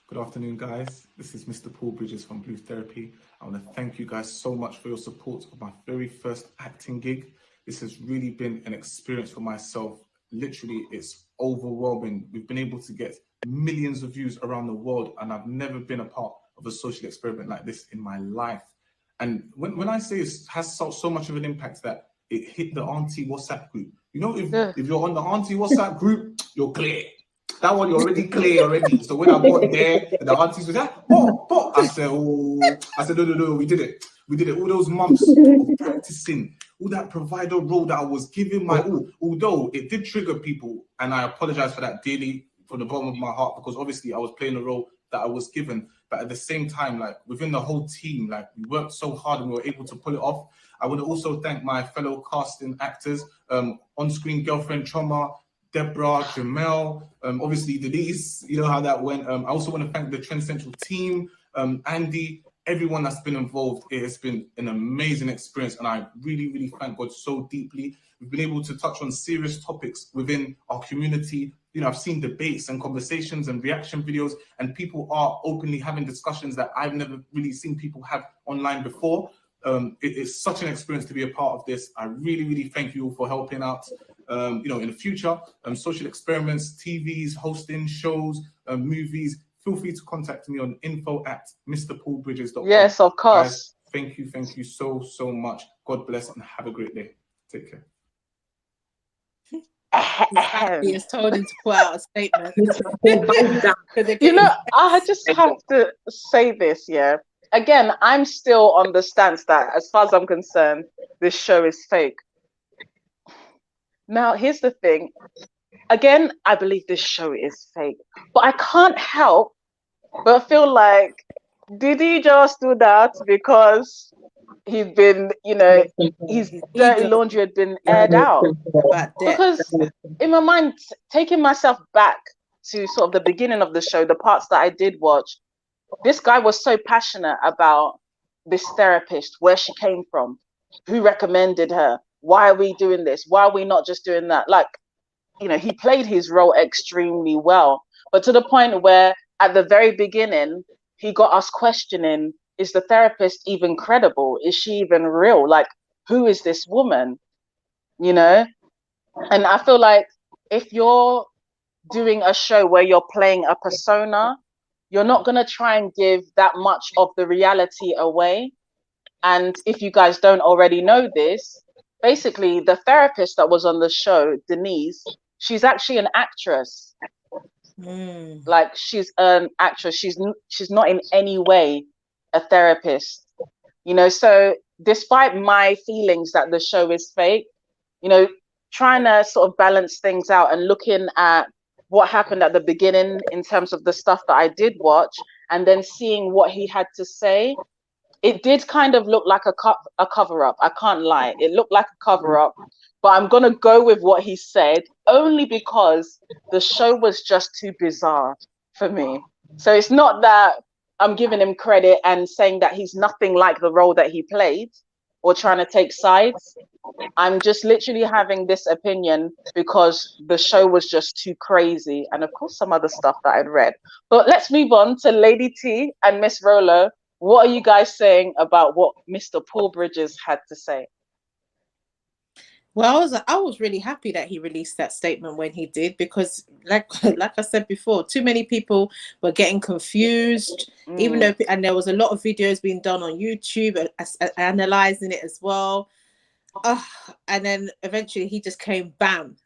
Good afternoon, guys. This is Mr. Paul Bridges from Blue Therapy. I want to thank you guys so much for your support of my very first acting gig. This has really been an experience for myself. Literally, it's overwhelming. We've been able to get millions of views around the world, and I've never been a part of a social experiment like this in my life. And when I say it has so much of an impact that it hit the auntie WhatsApp group, You know, if you're on the auntie WhatsApp group, you're clear. That one, you're already clear already. So when I got there, the aunties was like, "Oh." I said, no, we did it. All those months of practicing, all that provider role that I was giving my all, although it did trigger people, and I apologize for that daily from the bottom of my heart, because obviously I was playing a role that I was given. But at the same time, like within the whole team, like we worked so hard and we were able to pull it off. I want to also thank my fellow casting actors, on-screen girlfriend Trauma, Deborah, Jamel, obviously Denise, you know how that went. I also want to thank the Trend Central team, Andy, everyone that's been involved. It has been an amazing experience, and I really, really thank God so deeply. We've been able to touch on serious topics within our community. You know, I've seen debates and conversations and reaction videos, and people are openly having discussions that I've never really seen people have online before. It is such an experience to be a part of this. I really, really thank you all for helping out. You know, in the future, social experiments, TVs, hosting shows, movies, feel free to contact me on info@mrpaulbridges.com. Yes, of course. Guys, thank you so much. God bless and have a great day. Take care. He is told him to put out a statement. You know, I just have to say this, yeah. Again, I'm still on the stance that, as far as I'm concerned, this show is fake. Now, here's the thing. Again, I believe this show is fake, but I can't help but feel like, did he just do that because he'd been, you know, his dirty laundry had been aired out? Because in my mind, taking myself back to sort of the beginning of the show, the parts that I did watch, this guy was so passionate about this therapist, where she came from, who recommended her, why are we doing this, why are we not just doing that? Like, you know, he played his role extremely well, but to the point where at the very beginning, he got us questioning, is the therapist even credible? Is she even real? Like, who is this woman? You know? And I feel like if you're doing a show where you're playing a persona, you're not going to try and give that much of the reality away. And if you guys don't already know this, basically the therapist that was on the show, Denise, she's actually an actress. Like, she's an actress. She's not in any way a therapist, you know. So despite my feelings that the show is fake, you know, trying to sort of balance things out and looking at what happened at the beginning in terms of the stuff that I did watch, and then seeing what he had to say, it did kind of look like a cover-up. I can't lie. It looked like a cover-up, but I'm going to go with what he said only because the show was just too bizarre for me. So it's not that I'm giving him credit and saying that he's nothing like the role that he played or trying to take sides. I'm just literally having this opinion because the show was just too crazy. And of course, some other stuff that I'd read. But let's move on to Lady T and Miss Rolo. What are you guys saying about what Mr. Paul Bridges had to say? Well, I was really happy that he released that statement when he did, because like I said before, too many people were getting confused, even though, and there was a lot of videos being done on YouTube analyzing it as well. And then eventually he just came bam.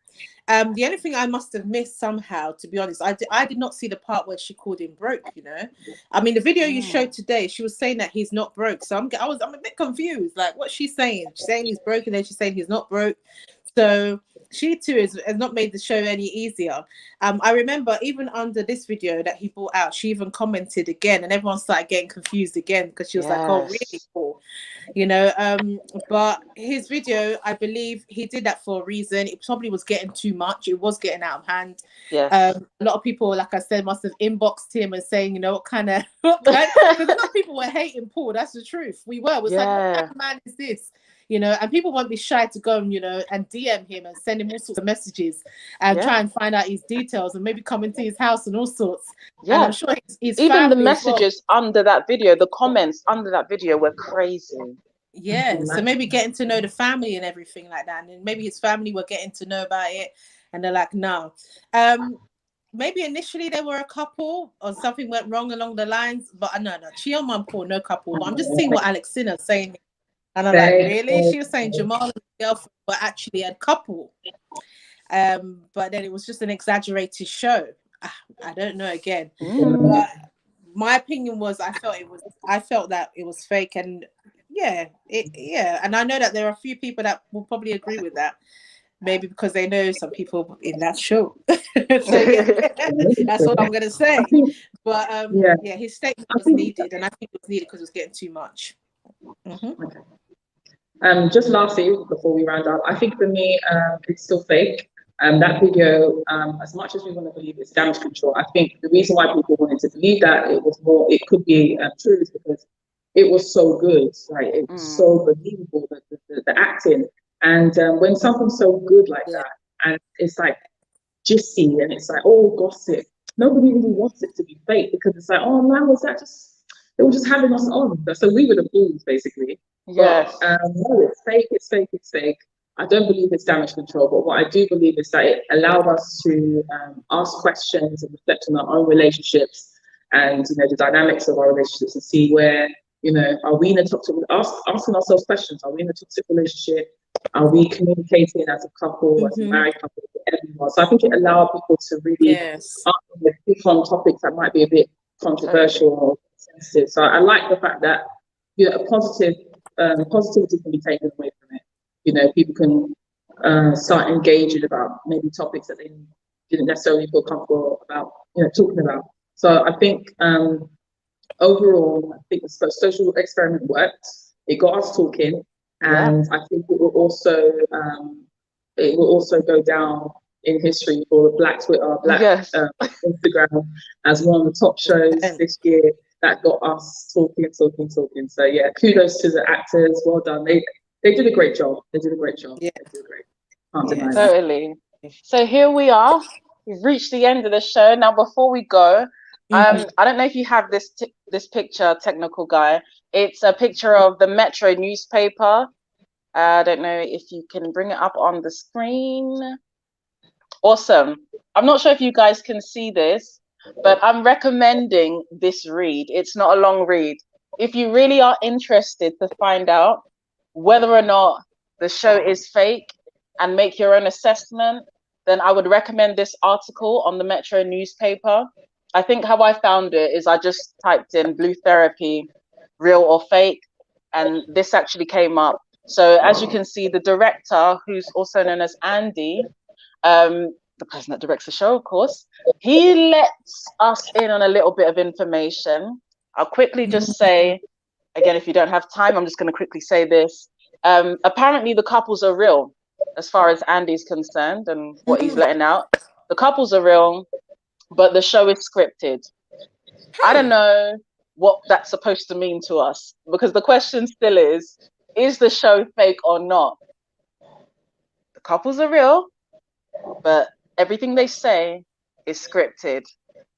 The only thing I must have missed somehow, to be honest, I did not see the part where she called him broke, you know. I mean, the video you showed today, she was saying that he's not broke. So I'm a bit confused. Like, what's she saying? She's saying he's broke, and then she's saying he's not broke. So she too has not made the show any easier. I remember even under this video that he brought out, she even commented again, and everyone started getting confused again because she was like, "Oh, really, Paul?" You know. But his video, I believe he did that for a reason. It probably was getting too much. It was getting out of hand. Yeah. A lot of people, like I said, must have inboxed him and saying, you know, what kind of because a lot of people were hating Paul. That's the truth. We were. It was like, what kind of man is this? You know, and people won't be shy to go and, you know, and DM him and send him all sorts of messages and try and find out his details and maybe come into his house and all sorts. Yeah. And I'm sure his even the messages under that video, the comments under that video were crazy. Yeah. So maybe getting to know the family and everything like that. And maybe his family were getting to know about it and they're like, no. Maybe initially they were a couple or something went wrong along the lines, but no, Chioma and Paul, no couple. But I'm just seeing what Alex Sinner's saying. And I'm like, really? She was saying Jamal and his girlfriend were actually a couple. But then it was just an exaggerated show. I don't know again. But my opinion was I felt that it was fake, and and I know that there are a few people that will probably agree with that. Maybe because they know some people in that show. So, that's what I'm gonna say. But his statement was needed, and I think it was needed because it was getting too much. Just lastly, before we round up, I think for me, it's still fake. That video, as much as we want to believe it's damage control, I think the reason why people wanted to believe that it could be true is because it was so good, right? It was so believable, the acting. And when something's so good like that, and it's like gissy, and it's like, oh, gossip, nobody really wants it to be fake, because it's like, oh man, was that just, they were just having us on. So we were the fools, basically. Yes. But no, it's fake, it's fake, it's fake. I don't believe it's damage control, but what I do believe is that it allowed us to ask questions and reflect on our own relationships and, you know, the dynamics of our relationships, and see where, you know, are we in a toxic, asking ourselves questions, are we in a toxic relationship? Are we communicating as a couple, as a married couple, with everyone? So I think it allowed people to really pick on topics that might be a bit controversial or sensitive. So I like the fact that, you know, positivity can be taken away from it. You know, people can start engaging about maybe topics that they didn't necessarily feel comfortable about, you know, talking about. So I think overall, I think the social experiment worked. It got us talking, and I think it will also go down in history for Black Twitter, Black Instagram as one of the top shows this year that got us talking. So yeah, kudos to the actors. Well done. They did a great job. They did a great job. Yeah, they did great. Can't deny that. Totally. So here we are. We've reached the end of the show. Now, before we go, I don't know if you have this picture, technical guy. It's a picture of the Metro newspaper. I don't know if you can bring it up on the screen. Awesome. I'm not sure if you guys can see this, but I'm recommending this read. It's not a long read. If you really are interested to find out whether or not the show is fake and make your own assessment, then I would recommend this article on the Metro newspaper. I think how I found it is I just typed in Blue Therapy, real or fake, and this actually came up. So as you can see, the director, who's also known as Andy, the person that directs the show, of course, he lets us in on a little bit of information. I'll quickly just say, again, if you don't have time, I'm just going to quickly say this. Apparently the couples are real, as far as Andy's concerned and what he's letting out. The couples are real, but the show is scripted. I don't know what that's supposed to mean to us, because the question still is the show fake or not? The couples are real, but everything they say is scripted.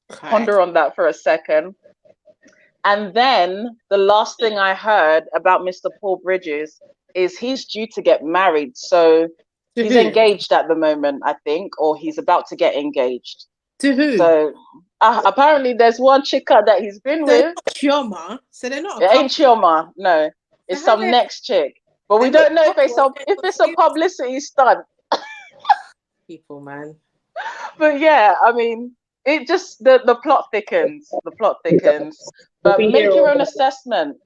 Ponder on that for a second. And then the last thing I heard about Mr. Paul Bridges is he's due to get married. So he's engaged at the moment, I think, or he's about to get engaged. To who? So apparently there's one chica that he's been with. Chioma. So they're not. It ain't Chioma, no. It's some next chick. But we don't know if it's a publicity stunt. People, man. But yeah, I mean, it just the plot thickens. The plot thickens. But make your own assessment.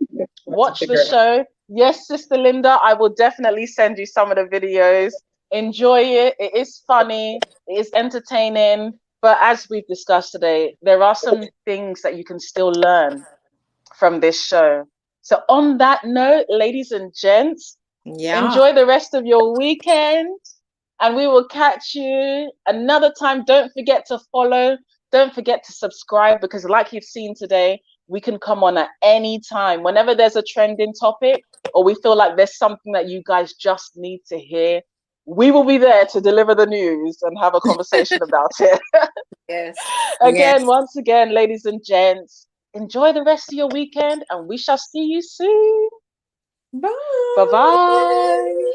Watch the show. Yes, Sister Linda, I will definitely send you some of the videos. Enjoy it. It is funny. It is entertaining. But as we've discussed today, there are some things that you can still learn from this show. So on that note, ladies and gents, enjoy the rest of your weekend. And we will catch you another time. Don't forget to follow. Don't forget to subscribe, because like you've seen today, we can come on at any time. Whenever there's a trending topic or we feel like there's something that you guys just need to hear, we will be there to deliver the news and have a conversation about it. Yes. Once again, ladies and gents, enjoy the rest of your weekend and we shall see you soon. Bye. Bye-bye.